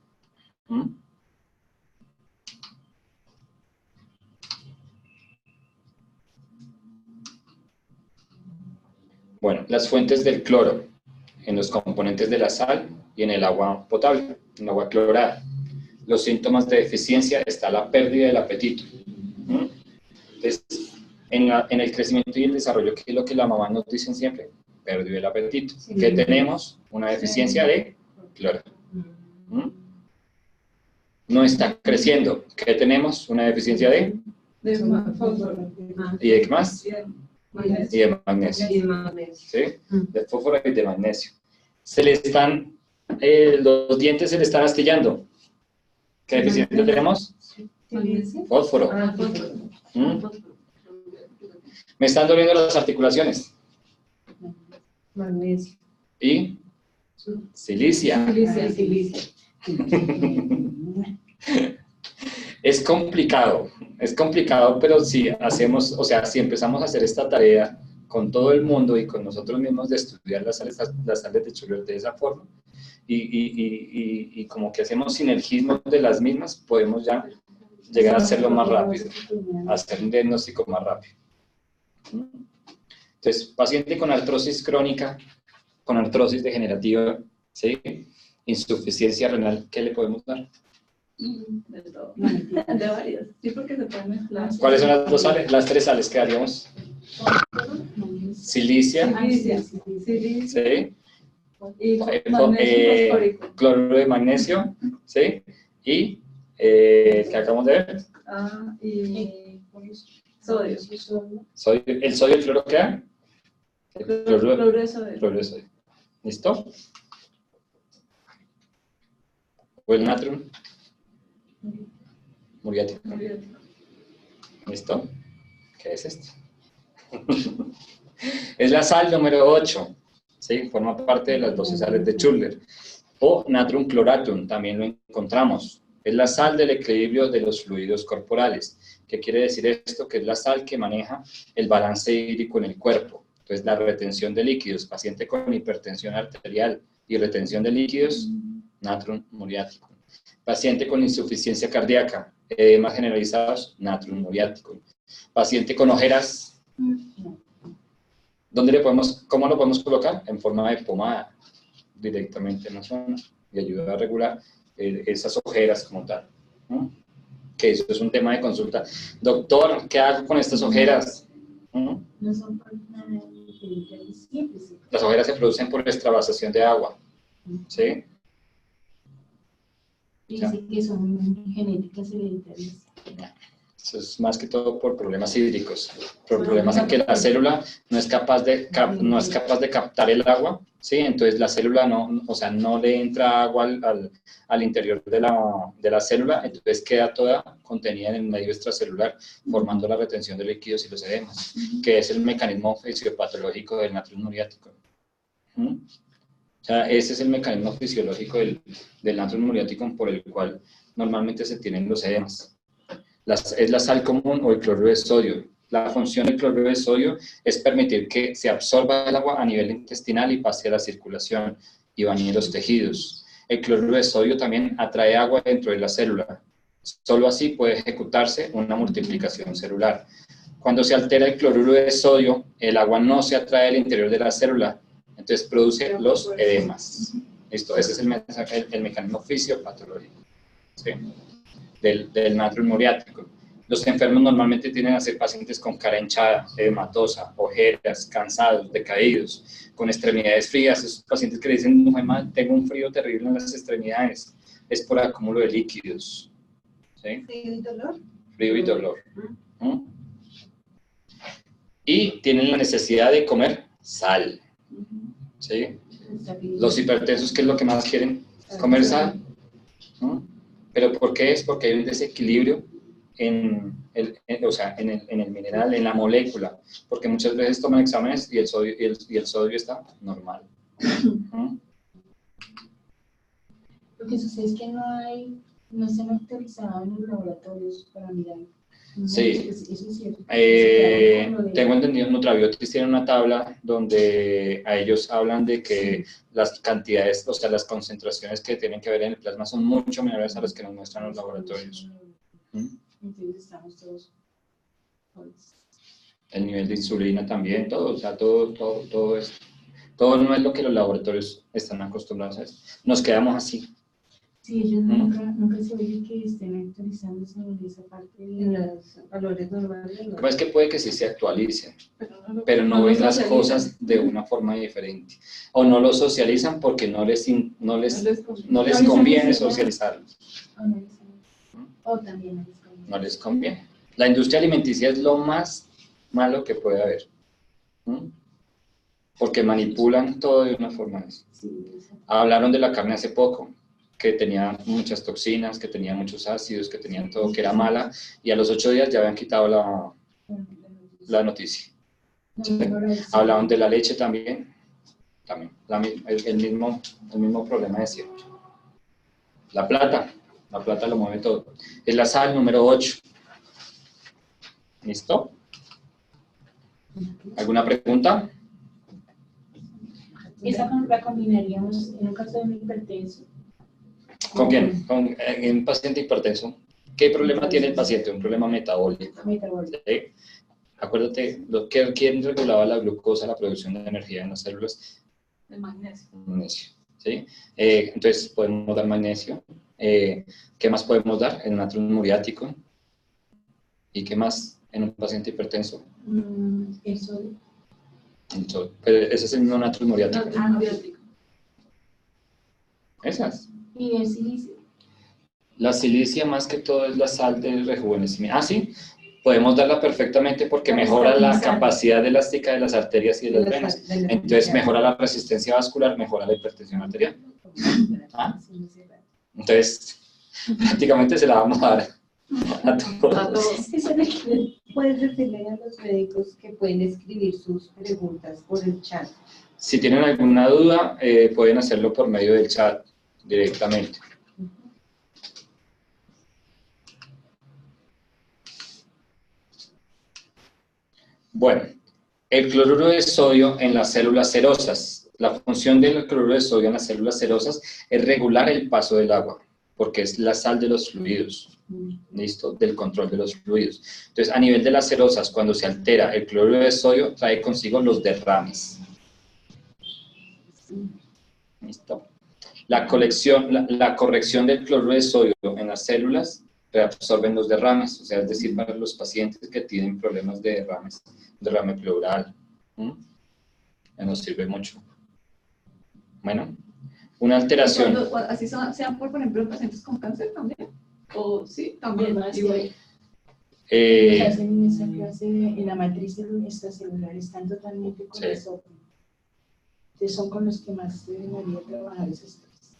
Bueno, las fuentes del cloro en los componentes de la sal y en el agua potable, en el agua clorada. Los síntomas de deficiencia está la pérdida del apetito. Entonces, en el crecimiento y el desarrollo, ¿qué es lo que la mamá nos dicen siempre? Perdió el apetito. Sí. ¿Qué tenemos? Una deficiencia de cloro. No está creciendo. ¿Qué tenemos? Una deficiencia de fósforo. ¿Y de qué más? Y de magnesio. ¿Sí? De fósforo y de magnesio. Se le están, los dientes se le están astillando. ¿Qué deficiencia tenemos? Fósforo. Me están doliendo las articulaciones. Magnesio. ¿Y? Silicia. Es complicado, pero si hacemos, o sea, si empezamos a hacer esta tarea con todo el mundo y con nosotros mismos de estudiar las sales de Schüttler de esa forma, y como que hacemos sinergismo de las mismas, podemos ya llegar a hacerlo más rápido, a hacer un diagnóstico más rápido. Entonces, paciente con artrosis crónica, con artrosis degenerativa, ¿sí? Insuficiencia renal, ¿qué le podemos dar? De todo. De varias. Sí, porque se pueden mezclar. ¿Cuáles son las 2 sales? Las 3 sales que haríamos. Silicia, Sí. ¿sí? Y magnesio fosfórico. Cloruro de magnesio, ¿sí? Y que acabamos de ver, Y sodio. ¿el sodio y el cloro quedan? Cloruro de sodio. Cloruro de sodio. ¿Listo? ¿O el natrio? Muriático. ¿Listo? ¿Qué es esto? Es la sal número 8, ¿sí? Forma parte de las 12 sales de Schürler. O natrium chloratum, también lo encontramos. Es la sal del equilibrio de los fluidos corporales. ¿Qué quiere decir esto? Que es la sal que maneja el balance hídrico en el cuerpo. Entonces, la retención de líquidos, paciente con hipertensión arterial y retención de líquidos, natrium muriático. Paciente con insuficiencia cardíaca, edemas generalizados, natrium muriático. Paciente con ojeras, ¿cómo lo podemos colocar? En forma de pomada, directamente en la zona, y ayuda a regular esas ojeras como tal. ¿No? Que eso es un tema de consulta. Doctor, ¿qué hago con estas ojeras? No son por nada siempre. Las ojeras se producen por extravasación de agua. ¿Sí? Dice que son genéticas hereditarias. Eso es más que todo por problemas hídricos, por problemas en que la célula no es capaz de captar el agua, ¿sí? Entonces la célula no le entra agua al interior de la célula, entonces queda toda contenida en el medio extracelular, formando la retención de líquidos y los edemas, que es el mecanismo fisiopatológico del natrium muriático. O sea, ese es el mecanismo fisiológico del natrium muriático por el cual normalmente se tienen los edemas. Es la sal común o el cloruro de sodio. La función del cloruro de sodio es permitir que se absorba el agua a nivel intestinal y pase a la circulación y bañe los tejidos. El cloruro de sodio también atrae agua dentro de la célula. Solo así puede ejecutarse una multiplicación celular. Cuando se altera el cloruro de sodio, el agua no se atrae al interior de la célula, entonces produce los edemas. ¿Listo? Ese es el mecanismo fisiopatológico, ¿sí? del natrium muriático. Los enfermos normalmente tienden a ser pacientes con cara hinchada, edematosa, ojeras, cansados, decaídos, con extremidades frías. Esos pacientes que le dicen, no, tengo un frío terrible en las extremidades, es por acúmulo de líquidos. ¿Sí? ¿Frío y dolor? Frío y dolor. Y tienen la necesidad de comer sal. ¿Sí? Los hipertensos, ¿qué es lo que más quieren? Comer sal. ¿Pero por qué es? Porque hay un desequilibrio en el mineral, en la molécula, porque muchas veces toman exámenes y el sodio está normal. Lo que sucede es que no se han autorizado en los laboratorios para mirar. Sí, Eso es cierto. Tengo entendido, Nutrabiotics tiene una tabla donde a ellos hablan de que las cantidades, o sea, las concentraciones que tienen que ver en el plasma son mucho menores a las que nos muestran los laboratorios. Entonces estamos todos. El nivel de insulina también, todo, o sea, todo esto. Todo no es lo que los laboratorios están acostumbrados a eso. Nos quedamos así. Sí, ellos nunca se oye que estén actualizándose en esa parte de los valores normales. Lo que pasa es que puede que sí se actualicen, pero no ven las cosas de una forma diferente. O no lo socializan porque no les conviene socializarlos. O también no les conviene. La industria alimenticia es lo más malo que puede haber. Porque manipulan todo de una forma. Hablaron de la carne hace poco, que tenía muchas toxinas, que tenía muchos ácidos, que tenían todo, que era mala, y a los 8 días ya habían quitado la noticia. ¿Sí? Hablaban de la leche también el mismo problema de siempre. La plata lo mueve todo. Es la sal número 8. ¿Listo? ¿Alguna pregunta? Esa la combinaríamos en un caso de un hipertenso. ¿Con quién? Con un paciente hipertenso. ¿Qué problema tiene el paciente? Un problema metabólico. ¿Sí? Acuérdate, ¿quién regulaba la glucosa, la producción de energía en las células? El magnesio. Magnesio. ¿Sí? Entonces podemos dar magnesio. ¿Qué más podemos dar? El natrium muriático. ¿Y qué más? en un paciente hipertenso? El sodio. Pero ese es el mismo natrio muriático. Natrio muriático. Esas. Y el silicio. La silicia más que todo es la sal de rejuvenecimiento. Ah, sí, podemos darla perfectamente porque Para mejora la estabilizar. capacidad elástica de las arterias y de las venas. Entonces mejora la resistencia vascular, mejora la hipertensión arterial. ¿Ah? Entonces, prácticamente se la vamos a dar a todos. A todos. Eso requiere. Puedes decirle a los médicos que pueden escribir sus preguntas por el chat. Si tienen alguna duda, pueden hacerlo por medio del chat directamente. Bueno, el cloruro de sodio en las células serosas. La función del cloruro de sodio en las células serosas es regular el paso del agua, porque es la sal de los fluidos, ¿listo? Del control de los fluidos. Entonces, a nivel de las serosas, cuando se altera el cloruro de sodio, trae consigo los derrames. ¿Listo? La corrección del cloruro de sodio en las células reabsorben los derrames, o sea, es decir, para los pacientes que tienen problemas de derrames, derrame pleural, ya nos sirve mucho. Bueno, una alteración. Así sean por ejemplo, pacientes con cáncer también. O sí, también. Igual. Hacen en esa clase, en la matriz extracelular, están totalmente con el sodio. Entonces son con los que más debería trabajar ese estrés.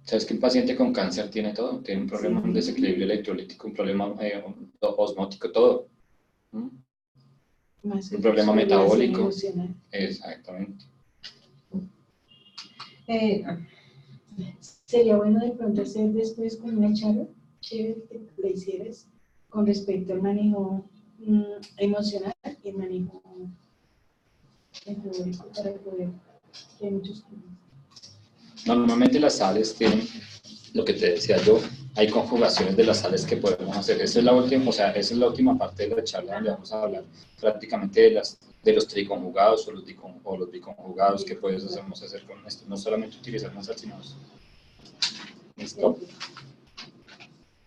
¿Sabes que un paciente con cáncer tiene todo? Tiene un problema de desequilibrio electrolítico, un problema osmótico, todo. Más Un problema metabólico. emocional. Exactamente. Sería bueno de pronto hacer después con una charla chévere que le hicieras con respecto al manejo emocional y el manejo metabólico para poder que hay muchos temas. Normalmente las sales tienen, lo que te decía yo, hay conjugaciones de las sales que podemos hacer. Esa es la última, o sea, esa es la última parte de la charla donde vamos a hablar prácticamente de los triconjugados o los biconjugados que podemos hacer con esto. No solamente utilizar una sal, sino dos. ¿Listo?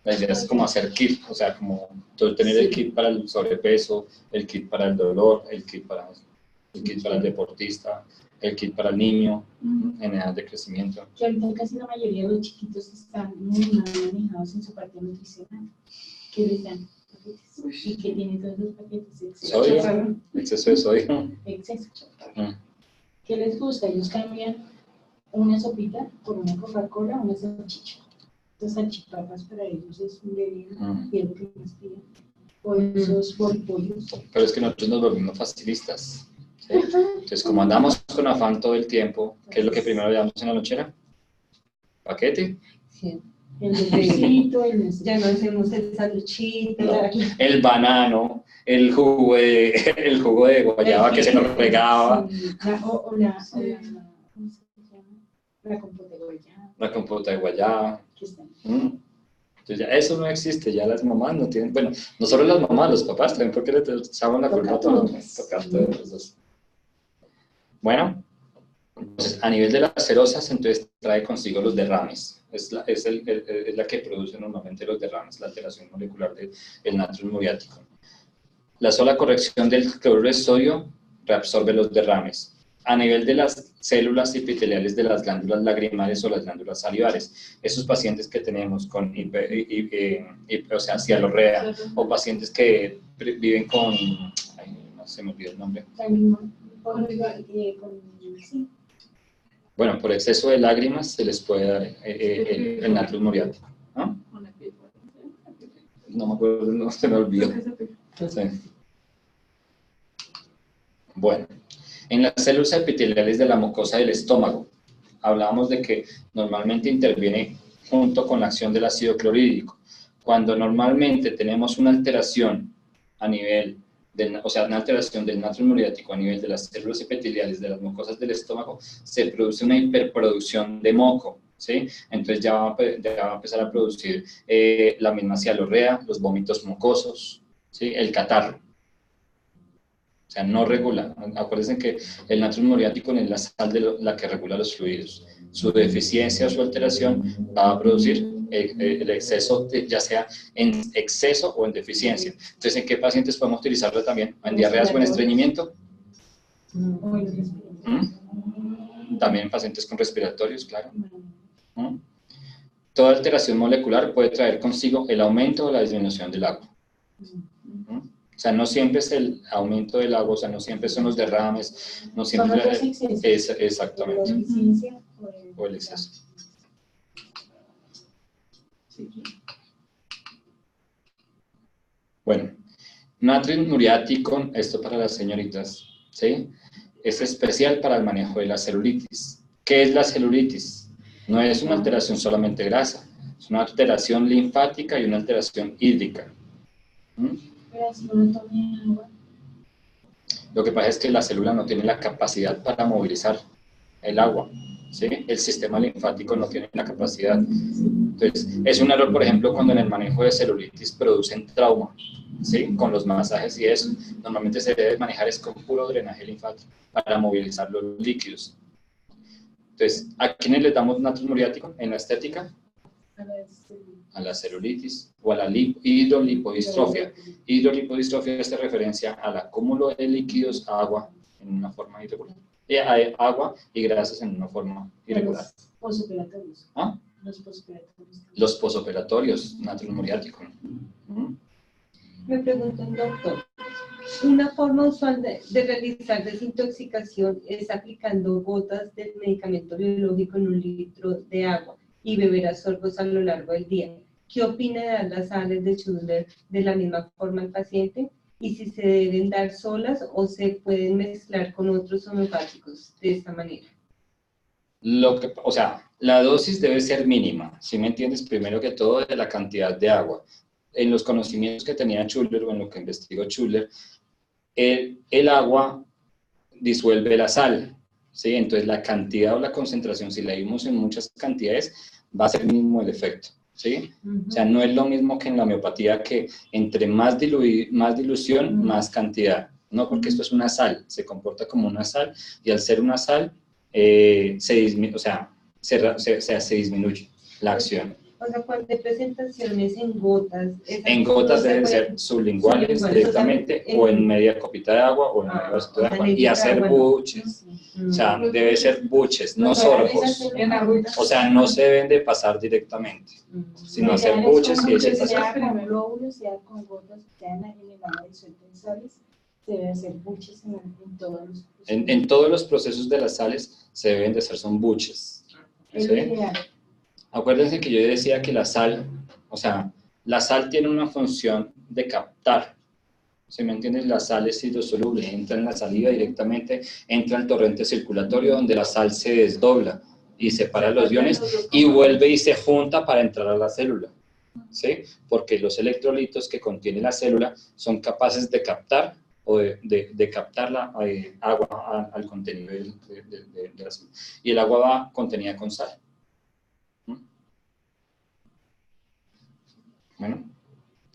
La idea es como hacer kit, o sea, como tener el kit para el sobrepeso, el kit para el dolor, el kit para el deportista, el kit para el niño en edad de crecimiento. Que ahorita casi la mayoría de los chiquitos están muy mal manejados en su parte nutricional. Que les dan paquetes y que tienen todos los paquetes. Sodio, exceso de sodio. Exceso. ¿Qué les gusta? Ellos cambian una sopita por una Coca-Cola o una salchicha. Las salchipapas para ellos es un veneno y es lo que más piden. O esos pollos. Pero es que nosotros nos volvimos facilistas. ¿Sí? Entonces, como andamos con afán todo el tiempo, ¿qué es lo que primero le damos en la lonchera? ¿Paquete? Sí. El dulcecito, ya no hacemos el salchito. No. El banano, el jugo de guayaba que se nos regaba. La compota de guayaba. La compota de guayaba. Entonces ya eso no existe, ya las mamás no tienen, bueno, no solo las mamás, los papás también, porque le echamos la culpa a todos los dos. Bueno, entonces a nivel de las serosas, entonces trae consigo los derrames, es la que produce normalmente los derrames, la alteración molecular del natrio muriático. La sola corrección del cloruro de sodio reabsorbe los derrames. A nivel de las células epiteliales de las glándulas lagrimales o las glándulas salivares, esos pacientes que tenemos con o sea, cialorrea, o pacientes que viven con, no se me olvidó el nombre. Bueno, por exceso de lágrimas se les puede dar el natrio muriático. ¿No? No me acuerdo, no se me olvidó. Sí. Bueno. En las células epiteliales de la mucosa del estómago, hablábamos de que normalmente interviene junto con la acción del ácido clorhídrico. Cuando normalmente tenemos una alteración a nivel, o sea, una alteración del natrio muriático a nivel de las células epiteliales de las mucosas del estómago, se produce una hiperproducción de moco, ¿sí? Entonces ya va a empezar a producir la misma cialorrea, los vómitos mucosos, ¿sí? El catarro. O sea, no regula. Acuérdense que el natrio muriático es la sal la que regula los fluidos. Su deficiencia o su alteración va a producir el exceso, ya sea en exceso o en deficiencia. Entonces, ¿en qué pacientes podemos utilizarlo también? ¿En diarreas o en estreñimiento? También en pacientes con respiratorios, claro. Toda alteración molecular puede traer consigo el aumento o la disminución del agua. O sea, no siempre es el aumento del agua, o sea, no siempre son los derrames, no siempre es exactamente. O el exceso. Bueno, natrio muriático, esto para las señoritas, ¿sí? Es especial para el manejo de la celulitis. ¿Qué es la celulitis? No es una alteración solamente grasa, es una alteración linfática y una alteración hídrica. Lo que pasa es que la célula no tiene la capacidad para movilizar el agua, ¿sí? El sistema linfático no tiene la capacidad. Entonces, es un error, por ejemplo, cuando en el manejo de celulitis producen trauma, ¿sí? Con los masajes y eso. Normalmente se debe manejar es con puro drenaje linfático para movilizar los líquidos. Entonces, ¿a quiénes le damos natrio muriático en la estética? A la celulitis o a la hidrolipodistrofia. Hidrolipodistrofia hace referencia al acúmulo de líquidos, agua en una forma irregular. Agua y grasas en una forma irregular. Los posoperatorios. ¿Ah? Los posoperatorios, natrio muriático. Me pregunto, doctor, una forma usual de realizar desintoxicación es aplicando gotas del medicamento biológico en 1 litro de agua y beber a sorbos a lo largo del día. ¿Qué opina de dar las sales de Schüssler de la misma forma al paciente? Y si se deben dar solas o se pueden mezclar con otros homeopáticos de esta manera. O sea, la dosis debe ser mínima, ¿sí me entiendes? Primero que todo, de la cantidad de agua. En los conocimientos que tenía Schüssler o en lo que investigó Schüssler, el agua disuelve la sal, ¿sí? Entonces la cantidad o la concentración, si la dimos en muchas cantidades, va a ser mínimo el efecto, ¿sí? O sea, no es lo mismo que en la homeopatía, que entre más dilución, más cantidad. No, porque esto es una sal, se comporta como una sal, y al ser una sal, se disminuye la acción. O sea, cuando hay presentaciones en gotas... En gotas deben ser sublinguales directamente, o en media copita de agua, o en medio vasito de agua, y hacer buches. O sea, debe ser buches, no sorbos. O sea, no se deben de pasar directamente, sino hacer buches y sea primero uno, sea con gotas, sea en el agua disuelta en sales, se debe hacer buches en todos los procesos. En todos los procesos de las sales se deben de hacer son buches. ¿Sí? Acuérdense que yo decía que la sal, o sea, la sal tiene una función de captar. ¿Sí me entiendes? La sal es hidrosoluble, entra en la saliva directamente, entra al torrente circulatorio donde la sal se desdobla y separa los iones y vuelve y se junta para entrar a la célula. ¿Sí? Porque los electrolitos que contiene la célula son capaces de captar o de captar la agua al contenido de la célula. Y el agua va contenida con sal. Bueno,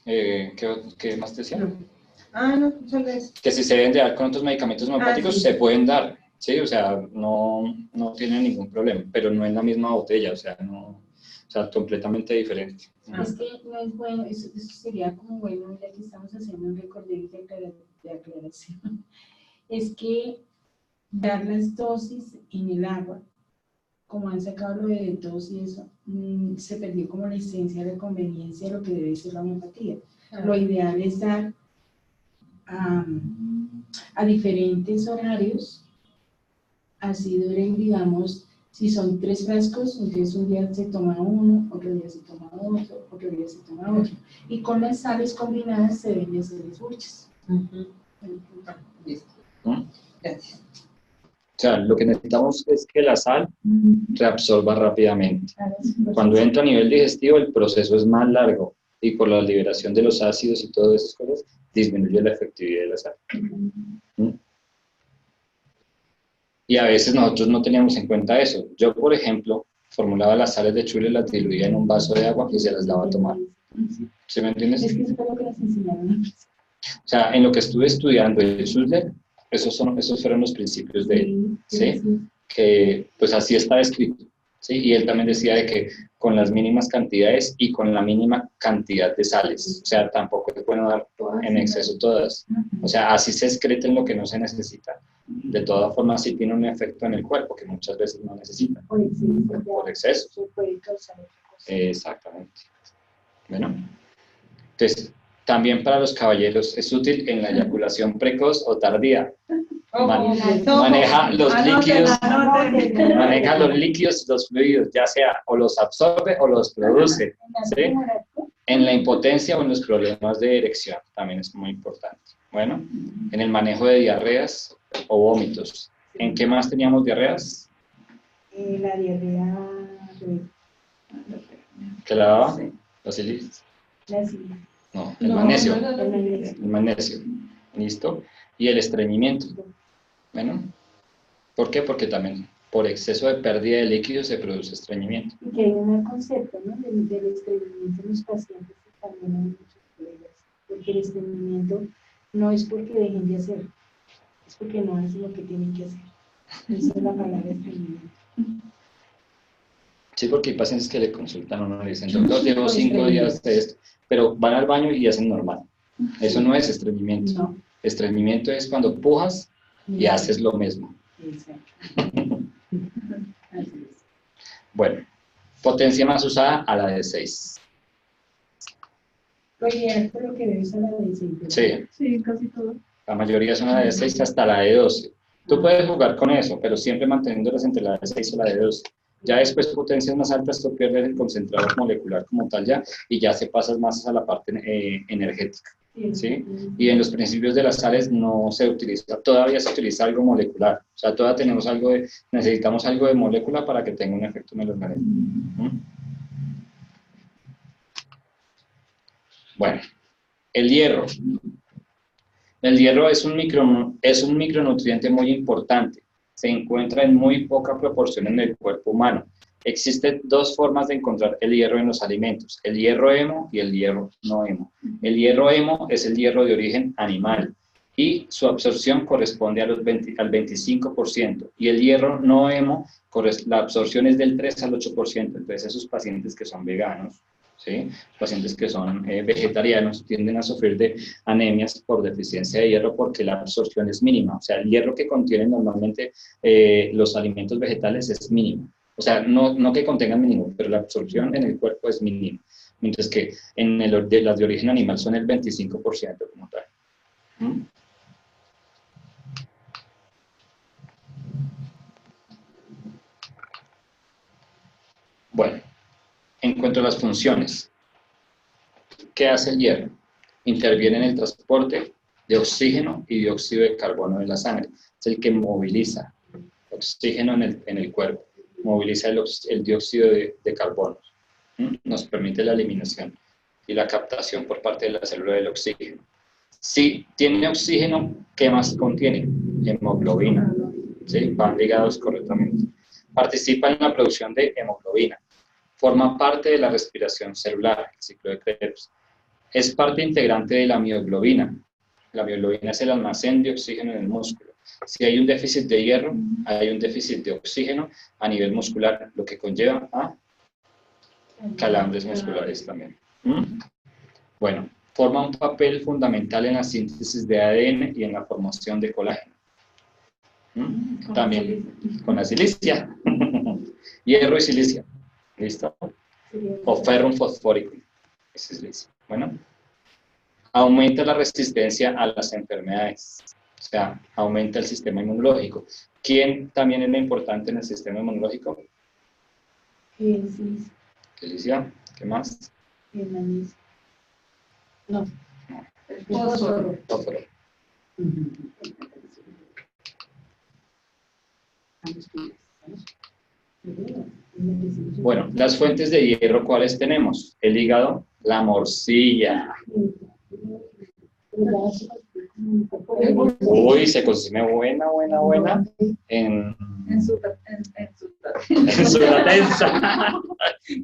¿qué más te decía? No, solo eso. Que si se deben de dar con otros medicamentos homeopáticos, sí. se pueden dar, ¿sí? O sea, no tienen ningún problema, pero no en la misma botella, o sea, completamente diferente. Es que no es bueno, eso sería como bueno, ya que estamos haciendo un recorrido de aclaración, es que dar las dosis en el agua, como han sacado lo de dosis y eso, se perdió como la esencia de la conveniencia de lo que debe ser la homeopatía. Lo ideal es dar a diferentes horarios, así duren, digamos, si son 3 frascos, entonces un día se toma uno, otro día se toma otro, otro día se toma otro. Y con las sales combinadas se deben hacer los buches. Gracias. O sea, lo que necesitamos es que la sal reabsorba rápidamente. Cuando entra a nivel digestivo, el proceso es más largo y por la liberación de los ácidos y todas esas cosas, disminuye la efectividad de la sal. Y a veces nosotros no teníamos en cuenta eso. Yo, por ejemplo, formulaba las sales de Schüssler, las diluía en un vaso de agua y se las daba a tomar. ¿Sí me entiendes? Es que eso fue lo que nos enseñaron. O sea, en lo que estuve estudiando de Schüssler, esos fueron los principios de él, ¿sí? Que pues así está escrito. ¿sí? Y él también decía de que con las mínimas cantidades y con la mínima cantidad de sales, o sea, tampoco es bueno dar en exceso todas, o sea, así se excreten lo que no se necesita, de todas formas sí tiene un efecto en el cuerpo que muchas veces no necesita, por exceso. Exactamente. Bueno, entonces, también para los caballeros es útil en la eyaculación precoz o tardía. Maneja los líquidos y los fluidos, ya sea o los absorbe o los produce, ¿sí? En la impotencia o en los problemas de erección, también es muy importante. Bueno, en el manejo de diarreas o vómitos. ¿En qué más teníamos diarreas? La diarrea. ¿Qué la daba? ¿La silicia? La silicia. No, el magnesio. El magnesio. ¿Listo? Y el estreñimiento. Bueno, ¿por qué? Porque también por exceso de pérdida de líquidos se produce estreñimiento. Y que hay un concepto, ¿no? Del estreñimiento en los pacientes que también hay muchos problemas. Porque el estreñimiento no es porque dejen de hacer, es porque no hacen lo que tienen que hacer. Esa es la palabra estreñimiento. Sí, porque hay pacientes que le consultan o no le dicen, doctor, llevo 5 días de esto, pero van al baño y hacen normal. Eso no es estreñimiento. No. Estreñimiento es cuando pujas y haces lo mismo. Exacto. Bueno, potencia más usada a la de 6. Oye, ¿por lo que ves a la de 6? Sí. Sí, casi todo. La mayoría son la de 6 hasta la de 12. Tú puedes jugar con eso, pero siempre manteniéndolas entre la de 6 o la de 12. Ya después potencias más altas, tú pierdes el concentrador molecular como tal ya, y ya se pasas más a la parte energética. ¿Sí? Y en los principios de las sales no se utiliza, todavía se utiliza algo molecular, o sea, todavía tenemos algo de, necesitamos algo de molécula para que tenga un efecto en el organismo. Bueno, el hierro. El hierro es un micronutriente muy importante, se encuentra en muy poca proporción en el cuerpo humano. Existen 2 formas de encontrar el hierro en los alimentos, el hierro hemo y el hierro no hemo. El hierro hemo es el hierro de origen animal y su absorción corresponde al 25%, y el hierro no hemo, la absorción es del 3 al 8%, entonces esos pacientes que son veganos, ¿sí? Pacientes que son vegetarianos tienden a sufrir de anemias por deficiencia de hierro porque la absorción es mínima, o sea, el hierro que contienen normalmente los alimentos vegetales es mínimo. O sea, no que contengan mínimo, pero la absorción en el cuerpo es mínima. Mientras que en las de origen animal son el 25% como tal. Bueno, en cuanto a las funciones, ¿qué hace el hierro? Interviene en el transporte de oxígeno y dióxido de carbono de la sangre. Es el que moviliza oxígeno en el cuerpo. Moviliza el dióxido de carbono, nos permite la eliminación y la captación por parte de la célula del oxígeno. Si tiene oxígeno, ¿qué más contiene? Hemoglobina, ¿sí? Van ligados correctamente. Participa en la producción de hemoglobina, forma parte de la respiración celular, el ciclo de Krebs. Es parte integrante de la mioglobina. La mioglobina es el almacén de oxígeno en el músculo. Si hay un déficit de hierro, hay un déficit de oxígeno a nivel muscular, lo que conlleva a calambres musculares también. Bueno, forma un papel fundamental en la síntesis de ADN y en la formación de colágeno. También con la silicia. Hierro y silicia. ¿Listo? O ferrum fosfórico. Esa es silicia. Bueno. Aumenta la resistencia a las enfermedades. O sea, aumenta el sistema inmunológico. ¿Quién también es lo importante en el sistema inmunológico? Silicia. ¿Qué más? El magnesio. No. El fósforo. Fósforo. Bueno, las fuentes de hierro, ¿cuáles tenemos? El hígado, la morcilla. Uy, se consume buena en su latencia.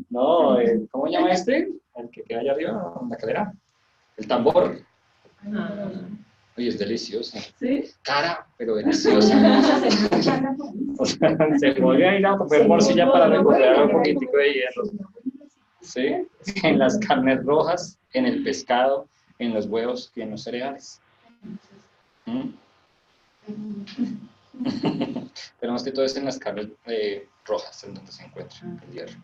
No, ¿cómo llama este? El que queda allá arriba, en la cadera. El tambor. Oye, es deliciosa. ¿Sí? Cara, pero deliciosa. O sea, se vuelve a ir a comer morcilla para recuperar un poquitico de hierro. ¿Sí? En las carnes rojas, en el pescado, en los huevos y en los cereales. Pero más que todo es en las carnes rojas, en donde se encuentra el hierro.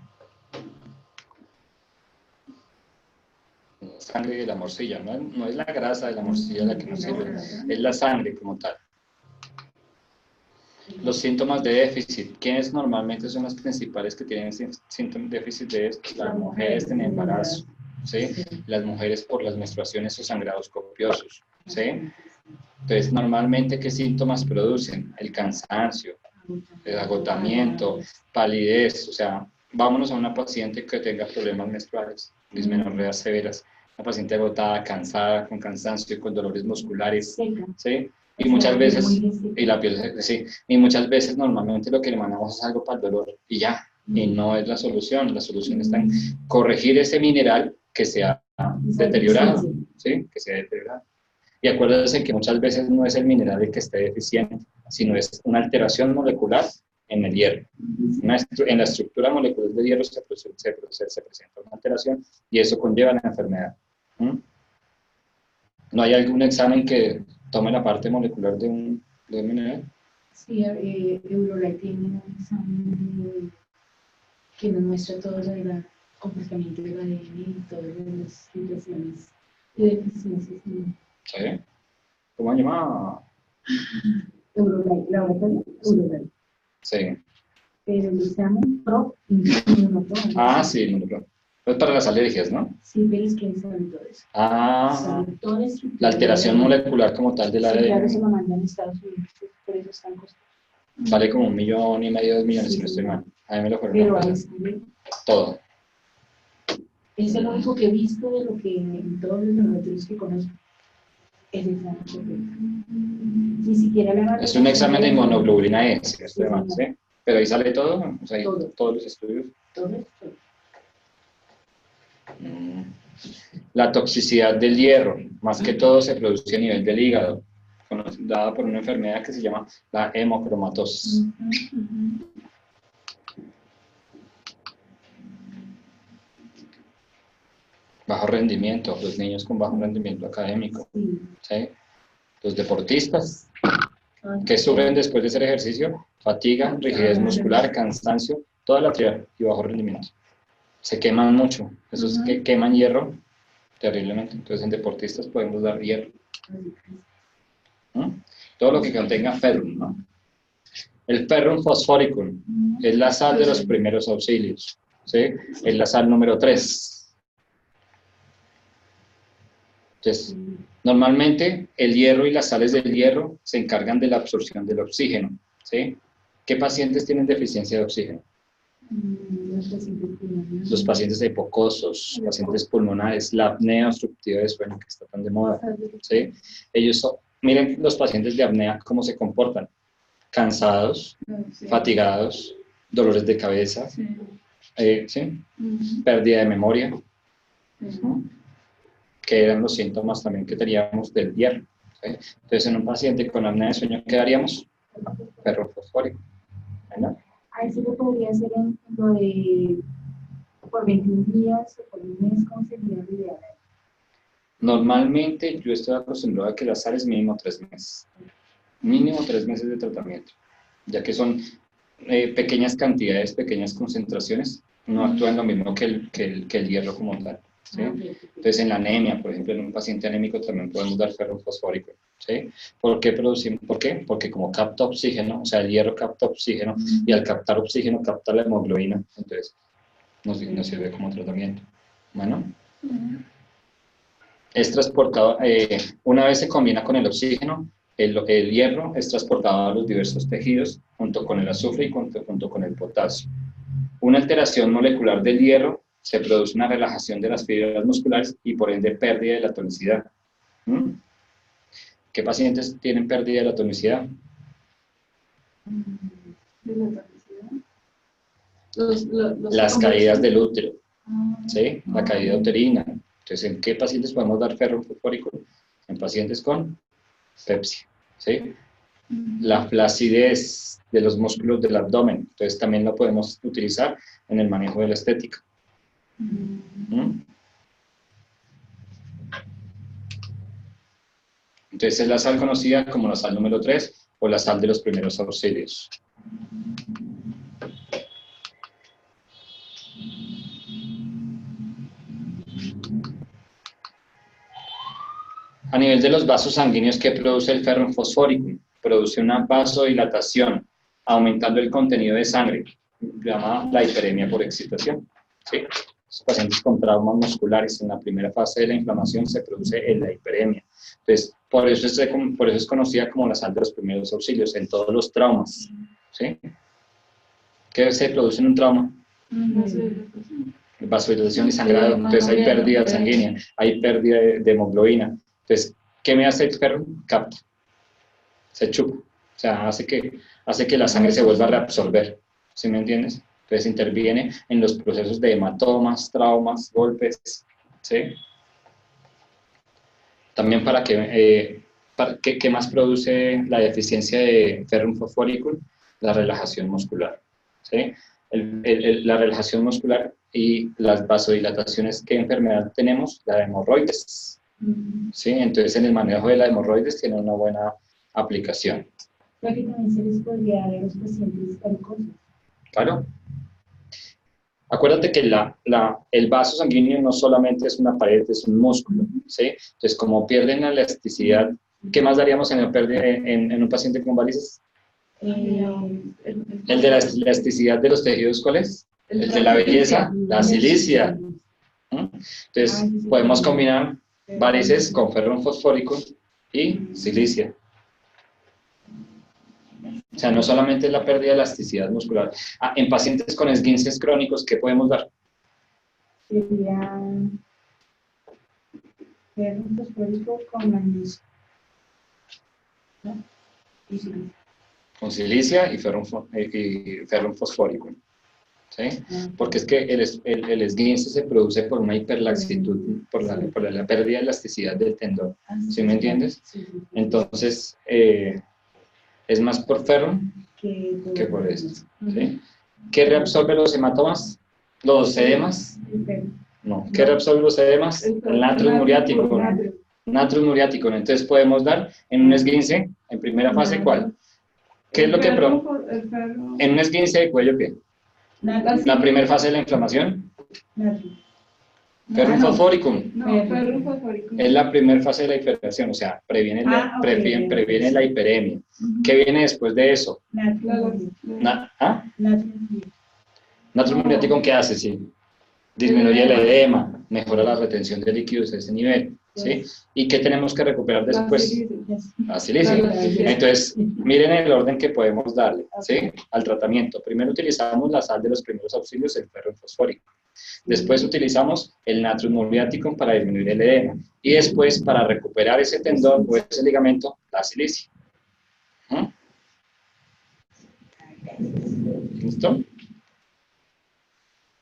La sangre de la morcilla, no es la grasa de la morcilla la que nos sirve, es la sangre como tal. Los síntomas de déficit. ¿Quiénes normalmente son las principales que tienen síntomas de déficit de esto? Las mujeres en embarazo, ¿sí? Las mujeres por las menstruaciones o sangrados copiosos, ¿sí? Entonces, normalmente, ¿qué síntomas producen? El cansancio, el agotamiento, palidez. O sea, vámonos a una paciente que tenga problemas menstruales, dismenorreas severas, una paciente agotada, cansada, con cansancio, con dolores musculares, ¿sí? Y muchas veces, y la piel, sí, y muchas veces normalmente lo que le mandamos es algo para el dolor y ya, y no es la solución está en corregir ese mineral que se ha deteriorado, ¿sí? Que se ha deteriorado. Y acuérdense que muchas veces no es el mineral el que esté deficiente, sino es una alteración molecular en el hierro. En la estructura molecular del hierro se presenta una alteración y eso conlleva la enfermedad. ¿No hay algún examen que tome la parte molecular de un mineral? Sí, Eurolite tiene un examen que nos muestra todo el comportamiento del ADN y todas las situaciones de deficiencias. ¿Sí? ¿Cómo se llama? Eurolite, laboratorio Eurolite. Sí. Pero el examen PRO, no. Ah, sí, no. Es para las alergias, ¿no? Sí, pero es que sabe todo eso. Ah, la alteración molecular como tal del ADN. Sí, claro, se lo mandan a Estados Unidos, por eso están costosos. Vale como 1,5 millones, 2 millones, si no estoy mal. A mí me lo fueron pero a todo. Es el único que he visto de lo que en todos los laboratorios que conozco. Es el examen correcto. Ni siquiera le es un examen de inmunoglobulina E, si no estoy mal, ¿sí? Pero ahí sale todo, o sea, ahí todos los estudios. Todo. La toxicidad del hierro, más que todo se produce a nivel del hígado, dada por una enfermedad que se llama la hemocromatosis. Bajo rendimiento, los niños con bajo rendimiento académico, ¿sí? Los deportistas que sufren después de hacer ejercicio, fatiga, rigidez muscular, cansancio, toda la triada y bajo rendimiento. Se queman mucho, esos que queman hierro terriblemente. Entonces en deportistas podemos dar hierro. Todo lo que contenga ferrum, ¿no? El ferrum fosforicum es la sal de los primeros auxilios, ¿sí? Es la sal número 3. Entonces, normalmente el hierro y las sales del hierro se encargan de la absorción del oxígeno, ¿sí? ¿Qué pacientes tienen deficiencia de oxígeno? Los pacientes hipocosos, pacientes pulmonares, la apnea obstructiva de sueño que está tan de moda, ¿sí? Miren los pacientes de apnea cómo se comportan: cansados, fatigados, dolores de cabeza, ¿sí? Pérdida de memoria, que eran los síntomas también que teníamos del hierro, ¿sí? Entonces en un paciente con apnea de sueño, ¿qué daríamos? Ferrum fosfórico, ¿verdad? Ahí sí lo podría hacer en lo de por 21 días o por un mes, ¿cómo sería lo ideal? Normalmente yo estoy acostumbrado a que la sal es mínimo 3 meses. Mínimo 3 meses de tratamiento, ya que son pequeñas cantidades, pequeñas concentraciones, no actúan lo mismo que el hierro como tal, ¿sí? Entonces en la anemia, por ejemplo, en un paciente anémico también podemos dar ferrum fosfórico, ¿sí? ¿Por qué producimos? ¿Por qué? Porque como capta oxígeno, o sea, el hierro capta oxígeno, y al captar oxígeno capta la hemoglobina, entonces nos sirve como tratamiento. Bueno, es transportado, una vez se combina con el oxígeno, el hierro es transportado a los diversos tejidos junto con el azufre y junto con el potasio. Una alteración molecular del hierro, se produce una relajación de las fibras musculares y por ende pérdida de la tonicidad. ¿Qué pacientes tienen pérdida de la tonicidad? ¿De la tonicidad? Las caídas del útero, ¿sí? La caída uterina. Entonces, ¿en qué pacientes podemos dar ferrum fosfórico? En pacientes con Pepsi, ¿sí? La flacidez de los músculos del abdomen, entonces también lo podemos utilizar en el manejo de la estética. Entonces es la sal conocida como la sal número 3 o la sal de los primeros auxilios. A nivel de los vasos sanguíneos, ¿qué produce el ferrum fosfórico? Produce una vasodilatación, aumentando el contenido de sangre, llamada la hiperemia por excitación. ¿Sí? Los pacientes con traumas musculares en la primera fase de la inflamación se produce la hiperemia. Entonces, por eso es conocida como la sal de los primeros auxilios en todos los traumas. ¿Sí? ¿Qué se produce en un trauma? Vasodilatación y sangrado. Entonces hay pérdida sanguínea, hay pérdida de hemoglobina. Entonces, ¿qué me hace el ferrum? Capta, se chupa, o sea, hace que la sangre se vuelva a reabsorber, ¿sí me entiendes? Entonces interviene en los procesos de hematomas, traumas, golpes, ¿sí? También ¿qué más produce la deficiencia de ferrum fosfórico? La relajación muscular, ¿sí? La relajación muscular y las vasodilataciones, ¿qué enfermedad tenemos? La de hemorroides. ¿Sí? Entonces en el manejo de la hemorroides tiene una buena aplicación. Ya que también se les podría dar a los pacientes calicosos. Claro. Acuérdate que el vaso sanguíneo no solamente es una pared, es un músculo, ¿sí? Entonces como pierden la elasticidad, ¿qué más daríamos en un paciente con varices? El de la elasticidad de los tejidos, ¿cuál es? El de la belleza, la silicia. Entonces podemos combinar varices con ferrum fosfórico y silicia. O sea, no solamente es la pérdida de elasticidad muscular. En pacientes con esguinces crónicos, ¿qué podemos dar? Sería ferrum fosfórico con magnesio, ¿no? Y silicia. Con silicia y ferrum fosfórico. ¿Sí? Porque es que el esguince se produce por una hiperlaxitud, por la pérdida de elasticidad del tendón. ¿Sí me entiendes? Entonces, es más por ferrum que por esto. ¿Sí? ¿Qué reabsorbe los hematomas? ¿Los edemas? No. ¿Qué reabsorbe los edemas? El natrio muriático. Natrio muriático. Entonces podemos dar en un esguince, en primera fase, ¿cuál? ¿Qué es lo que en un esguince de cuello, qué? La primera fase de la inflamación. Ferrum fosfórico. No, ferrum fosfórico. Es la primera fase de la hipertensión, o sea, previene la hiperemia. ¿Qué viene después de eso? Natrio muriático, ¿qué hace? Sí. Disminuye el edema, mejora la retención de líquidos a ese nivel. ¿Sí? ¿Y qué tenemos que recuperar después? La silicia. Entonces, miren el orden que podemos darle, ¿sí? Al tratamiento. Primero utilizamos la sal de los primeros auxilios, el ferrum fosfórico. Después utilizamos el natrio muriático para disminuir el edema. Y después, para recuperar ese tendón o ese ligamento, la silicia. ¿Listo?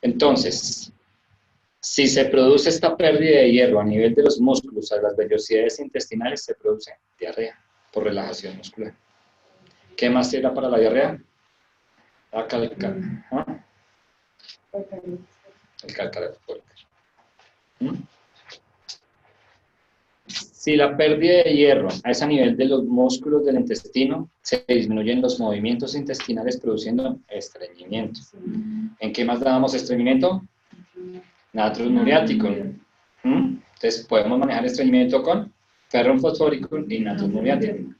Entonces, si se produce esta pérdida de hierro a nivel de los músculos, a las vellosidades intestinales, se produce diarrea por relajación muscular. ¿Qué más sirve para la diarrea? La calca. El cálculo. Si la pérdida de hierro es a nivel de los músculos del intestino, se disminuyen los movimientos intestinales produciendo estreñimiento. ¿En qué más damos estreñimiento? Natrio muriático. Entonces podemos manejar estreñimiento con ferrum fosfórico y natrio muriático.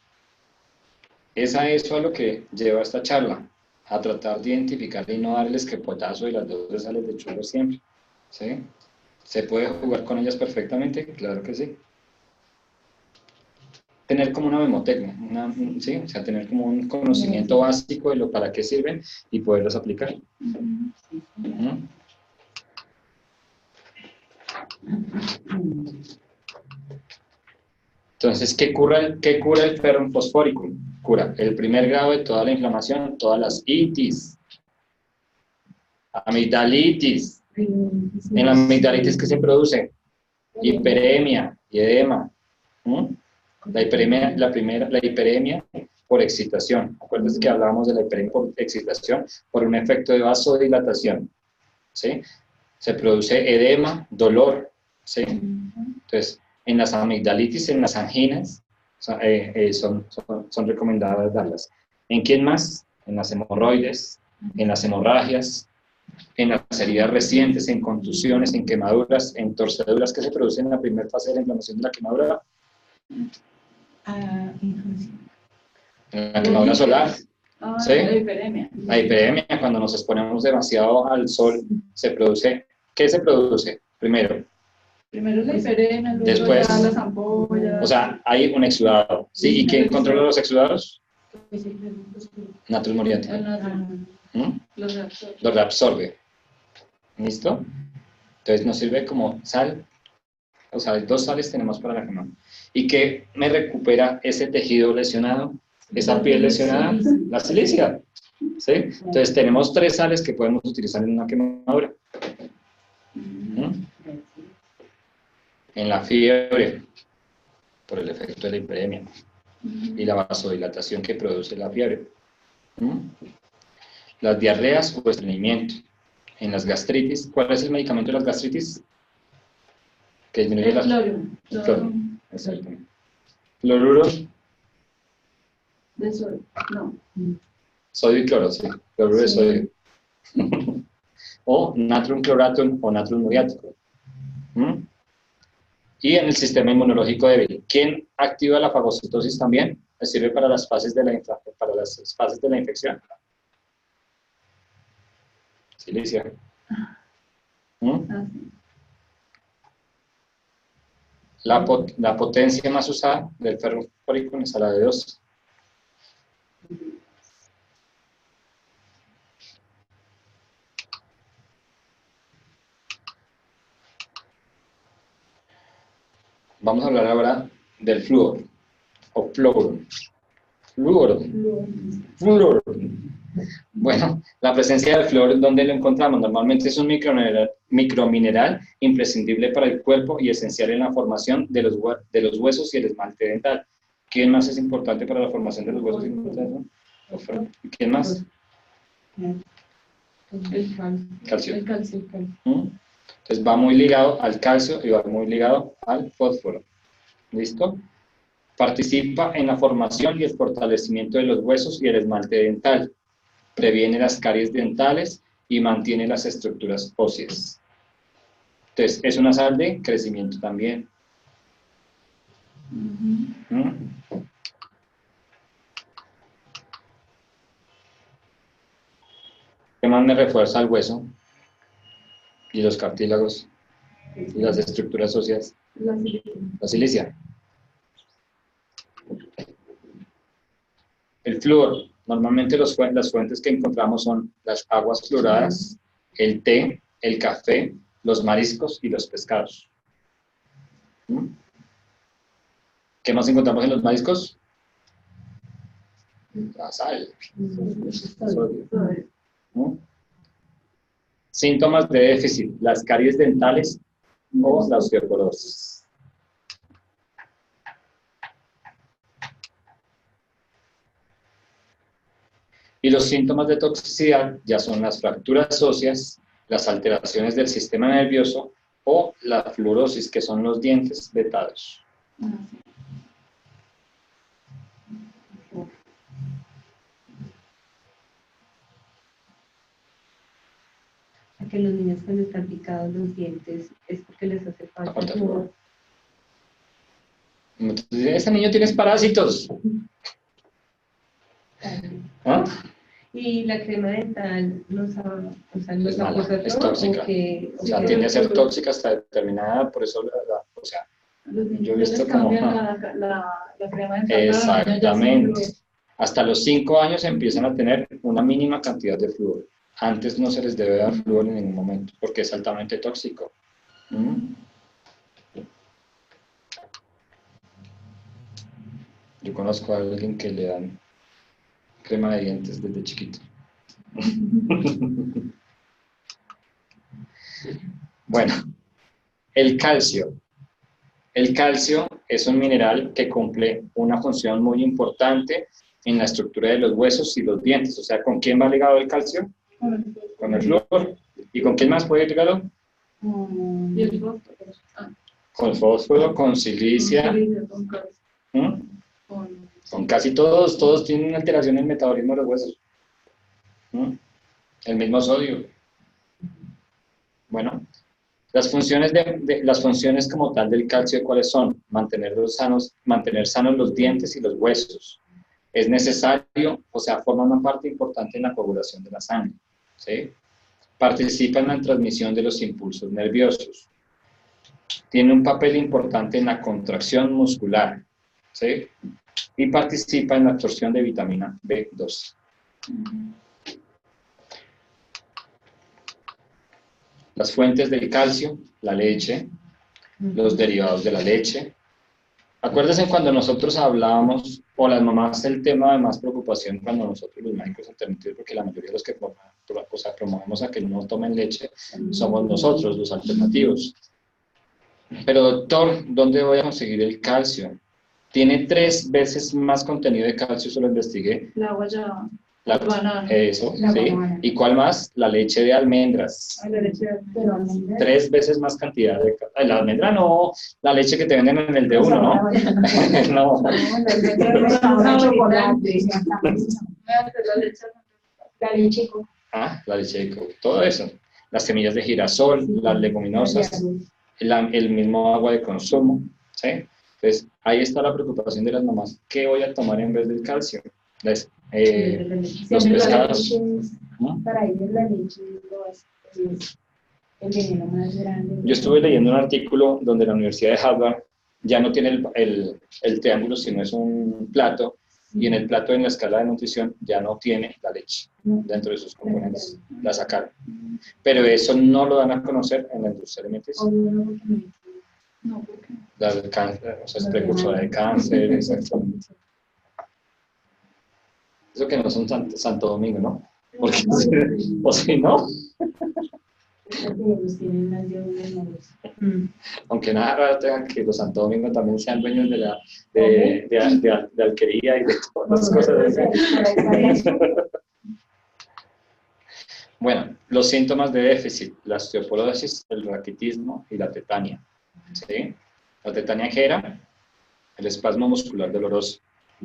Es a eso a lo que lleva esta charla, a tratar de identificar y no darles que potazo y las dos de sales de churro siempre. ¿Sí? ¿Se puede jugar con ellas perfectamente? Claro que sí. Tener como una memotecnia, ¿sí? O sea, tener como un conocimiento básico de lo para qué sirven y poderlos aplicar. Entonces, ¿qué cura el ferrum fosfórico? Cura el primer grado de toda la inflamación, todas las itis, amigdalitis. En la amigdalitis, ¿qué se produce? Hiperemia y edema. La hiperemia por excitación. Acuérdense que hablábamos de la hiperemia por excitación por un efecto de vasodilatación, ¿sí? Se produce edema, dolor, ¿sí? Entonces, en las amigdalitis, en las anginas, son recomendadas darlas. ¿En quién más? En las hemorroides, en las hemorragias, en las heridas recientes, en contusiones, en quemaduras, en torceduras que se producen en la primera fase de la inflamación de la quemadura. En la quemadura solar. ¿Sí? La hiperemia. La hiperemia, cuando nos exponemos demasiado al sol, se produce. ¿Qué se produce? Primero La hiperemia, luego después, ya las ampollas. O sea, hay un exudado. ¿Sí? ¿Y quién controla los exudados? Natrus muriático. Los reabsorbe. ¿Listo? Entonces nos sirve como sal. O sea, 2 sales tenemos para la quemada. ¿Y qué me recupera ese tejido lesionado? Esa piel lesionada, la silicia. ¿Sí? Entonces tenemos 3 sales que podemos utilizar en una quemadura. En la fiebre, por el efecto de la hiperemia y la vasodilatación que produce la fiebre. Las diarreas o estreñimiento. En las gastritis, ¿cuál es el medicamento de las gastritis? Que disminuye la... Cloro. Exacto. Cloruro. De sodio, no. Sodio y cloro, sí. Cloruro de sodio. O natrium cloratum o natrium muriático. Y en el sistema inmunológico débil. ¿Quién activa la fagocitosis también? ¿Sirve para las fases de la infección? Silicia. La potencia más usada del ferro fórico es la de 2. Vamos a hablar ahora del flúor o fluoro. Flúor. Bueno, la presencia del flúor, ¿dónde lo encontramos? Normalmente es un micromineral imprescindible para el cuerpo y esencial en la formación de los huesos y el esmalte dental. ¿Quién más es importante para la formación de los huesos y el esmalte dental? ¿Quién más? El calcio. Calcio. Entonces va muy ligado al calcio y va muy ligado al fósforo. ¿Listo? Participa en la formación y el fortalecimiento de los huesos y el esmalte dental. Previene las caries dentales y mantiene las estructuras óseas. Entonces, es una sal de crecimiento también. ¿Qué más me refuerza el hueso? Y los cartílagos y las estructuras óseas. La silicia. El flúor. Normalmente las fuentes que encontramos son las aguas fluoradas, el té, el café, los mariscos y los pescados. ¿Qué más encontramos en los mariscos? La sal. Síntomas de déficit, las caries dentales o la osteoporosis. Y los síntomas de toxicidad ya son las fracturas óseas, las alteraciones del sistema nervioso o la fluorosis, que son los dientes vetados. Que los niños cuando están picados los dientes es porque les hace falta flúor. Ese niño tiene parásitos. ¿Ah? Y la crema dental nos es mala, es tóxica. O sea, tiende a ser tóxica hasta determinada, por eso o sea, yo he visto como... la crema dental. Exactamente. Hasta los 5 años empiezan a tener una mínima cantidad de flúor. Antes no se les debe dar flúor en ningún momento, porque es altamente tóxico. Yo conozco a alguien que le dan crema de dientes desde chiquito. Bueno, el calcio. El calcio es un mineral que cumple una función muy importante en la estructura de los huesos y los dientes. O sea, ¿con quién va ligado el calcio? Con el flúor. ¿Y con quién más puede ir ligado? Y el fósforo. Con fósforo, con silicia. Con casi todos tienen una alteración en el metabolismo de los huesos. El mismo sodio. Bueno, las funciones como tal del calcio, ¿cuáles son? Mantener sanos los dientes y los huesos. Es necesario, o sea, forma una parte importante en la coagulación de la sangre, ¿sí? Participa en la transmisión de los impulsos nerviosos. Tiene un papel importante en la contracción muscular, ¿sí? Y participa en la absorción de vitamina B2. Las fuentes del calcio, la leche, los derivados de la leche. Acuérdense cuando nosotros hablábamos, o las mamás, el tema de más preocupación cuando nosotros los médicos alternativos, porque la mayoría de los que promovemos a que no tomen leche, somos nosotros, los alternativos. Pero doctor, ¿dónde voy a conseguir el calcio? Tiene 3 veces más contenido de calcio, eso lo investigué. La guayaba. La banana. Eso, La sí. banana. ¿Y cuál más? La leche de almendras. La leche de Pero almendras. 3 veces más cantidad de... La almendra no, la leche que te venden en el de uno, ¿no? No. La leche de coco. La leche de coco, todo eso. Las semillas de girasol, las leguminosas, el mismo agua de consumo, ¿sí? Entonces, ahí está la preocupación de las mamás. ¿Qué voy a tomar en vez del calcio? Los pescados. Para ellos la leche es el veneno más grande. Yo estuve leyendo un artículo donde la Universidad de Harvard ya no tiene el triángulo, sino es un plato, y en el plato, en la escala de nutrición, ya no tiene la leche dentro de sus componentes. La sacaron. Pero eso no lo dan a conocer en la industria alimenticia. No, ¿por qué? La cáncer, o sea, es precursora de cáncer, exactamente. Eso que no son Santo Domingo, ¿no? Porque, o si no, aunque nada raro tengan que los Santo Domingo también sean dueños de alquería y de todas las cosas así. Bueno, los síntomas de déficit, la osteoporosis, el raquitismo y la tetania. ¿Sí? La tetania, ¿qué era? El espasmo muscular doloroso.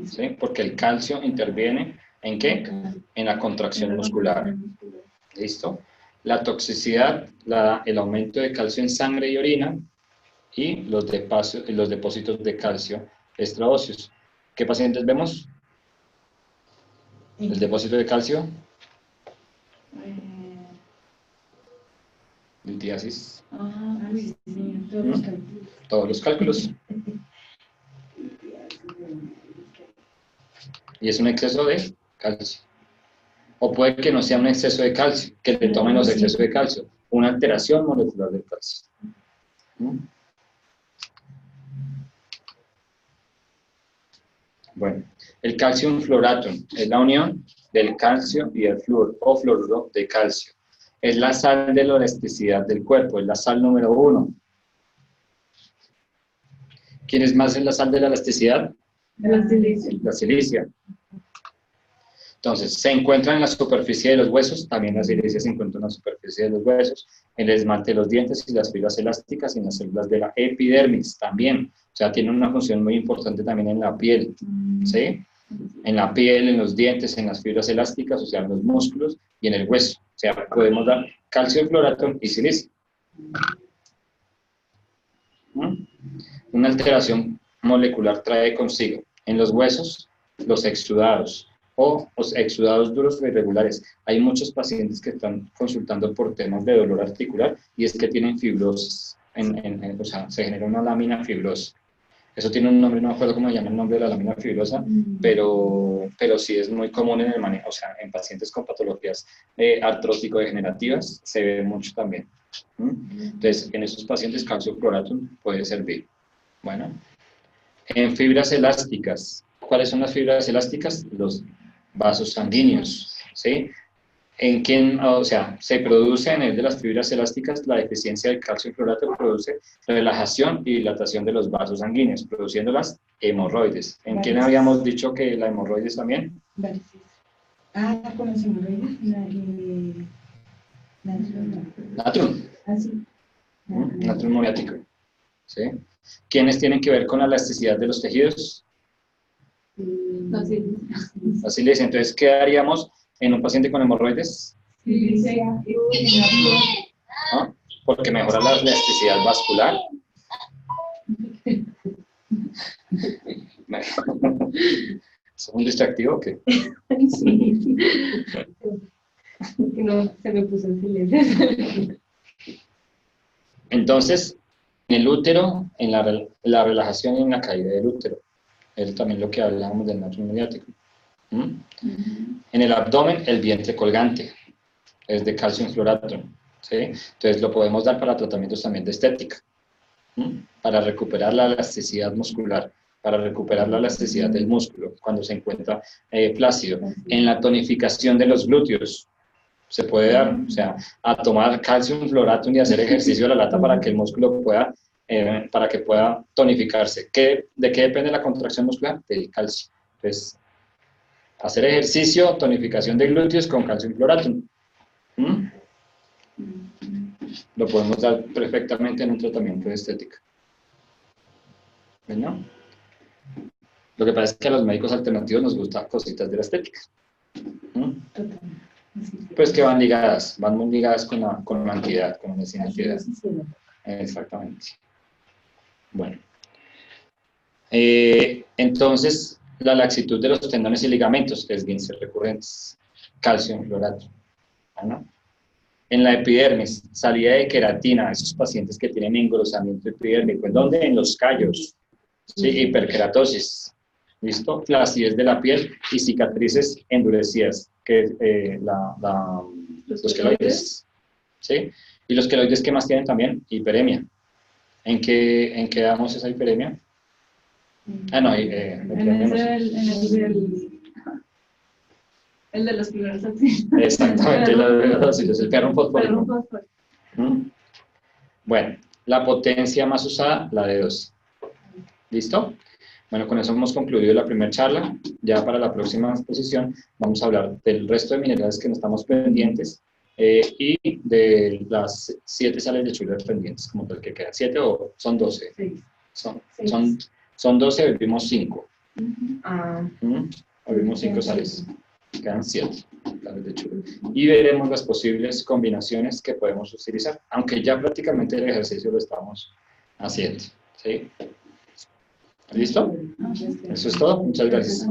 ¿Sí? Porque el calcio interviene ¿en qué? En la contracción muscular. ¿Listo? La toxicidad, el aumento de calcio en sangre y orina y los depósitos de calcio extraóseos. ¿Qué pacientes vemos? El depósito de calcio. Litiasis. Todos los cálculos. Y es un exceso de calcio. O puede que no sea un exceso de calcio, que te tomen los excesos de calcio, una alteración molecular del calcio. Bueno, el calcium fluoratum es la unión del calcio y el flúor o fluoruro de calcio. Es la sal de la elasticidad del cuerpo, es la sal número 1. ¿Quién es más en la sal de la elasticidad? La silicia. La silicia. Entonces, se encuentra en la superficie de los huesos, también la silicia se encuentra en la superficie de los huesos, en el esmalte de los dientes y las fibras elásticas y en las células de la epidermis también. O sea, tiene una función muy importante también en la piel, ¿sí? En la piel, en los dientes, en las fibras elásticas, o sea, en los músculos y en el hueso. O sea, podemos dar calcio fluorato y silicia. Una alteración molecular trae consigo en los huesos los exudados o los exudados duros o irregulares. Hay muchos pacientes que están consultando por temas de dolor articular y es que tienen fibrosis, o sea, se genera una lámina fibrosa. Eso tiene un nombre, no me acuerdo cómo se llama el nombre de la lámina fibrosa, pero sí es muy común en el manejo, o sea, en pacientes con patologías artrótico-degenerativas se ve mucho también. Entonces, en esos pacientes calcio fluoratum puede servir. Bueno, en fibras elásticas, ¿cuáles son las fibras elásticas? Los vasos sanguíneos, ¿sí? o sea, se produce en el de las fibras elásticas, la deficiencia del calcio y clorato produce relajación y dilatación de los vasos sanguíneos, produciendo las hemorroides. ¿En quién habíamos dicho que la hemorroides también? Varices. Con los hemorroides, Natrum. Así. Natrum muriático. ¿Sí? ¿Quiénes tienen que ver con la elasticidad de los tejidos? Así le dicen. Entonces, ¿qué haríamos en un paciente con hemorroides? ¿No? Porque mejora la elasticidad vascular. ¿Es un distractivo o qué? Sí. No, se me puso en silencio. Entonces, en el útero, en la relajación y en la caída del útero. Es también lo que hablábamos del natrum mediático. En el abdomen, el vientre colgante. Es de calcio fluorato. ¿Sí? Entonces, lo podemos dar para tratamientos también de estética. Para recuperar la elasticidad muscular, para recuperar la elasticidad del músculo cuando se encuentra flácido. En la tonificación de los glúteos se puede dar, o sea, a tomar calcium fluoratum y hacer ejercicio de la lata para que el músculo pueda, para que pueda tonificarse. ¿De qué depende la contracción muscular? Del calcio. Entonces, hacer ejercicio, tonificación de glúteos con calcium fluoratum. Lo podemos dar perfectamente en un tratamiento de estética. ¿No? Lo que pasa es que a los médicos alternativos nos gustan cositas de la estética. Pues que van muy ligadas con la entidad, con la medicina entidad. Exactamente. Bueno. Entonces, la laxitud de los tendones y ligamentos, esguinces recurrentes, calcio fluorato. ¿No? En la epidermis, salida de queratina, esos pacientes que tienen engrosamiento epidérmico. ¿En dónde? En los callos. ¿Sí? Hiperkeratosis. ¿Listo? Flacidez de la piel y cicatrices endurecidas, que los queloides. ¿Sí? Y los queloides, ¿qué más tienen también? Hiperemia. ¿En qué damos esa hiperemia? El de los primeros auxilios. Exactamente, el de los primeros auxilios, el perro fosfórico. Bueno, la potencia más usada, la de 12. ¿Listo? Bueno, con eso hemos concluido la primera charla. Ya para la próxima exposición vamos a hablar del resto de minerales que no estamos pendientes y de las 7 sales de Schuyler pendientes, como tal que quedan. ¿7 o son 12? Sí. Son 12, hoy vimos 5. Hoy vimos 5 sales. Quedan 7 sales de Schuyler. Y veremos las posibles combinaciones que podemos utilizar, aunque ya prácticamente el ejercicio lo estamos haciendo. ¿Sí? ¿Listo? Eso es todo. Muchas gracias.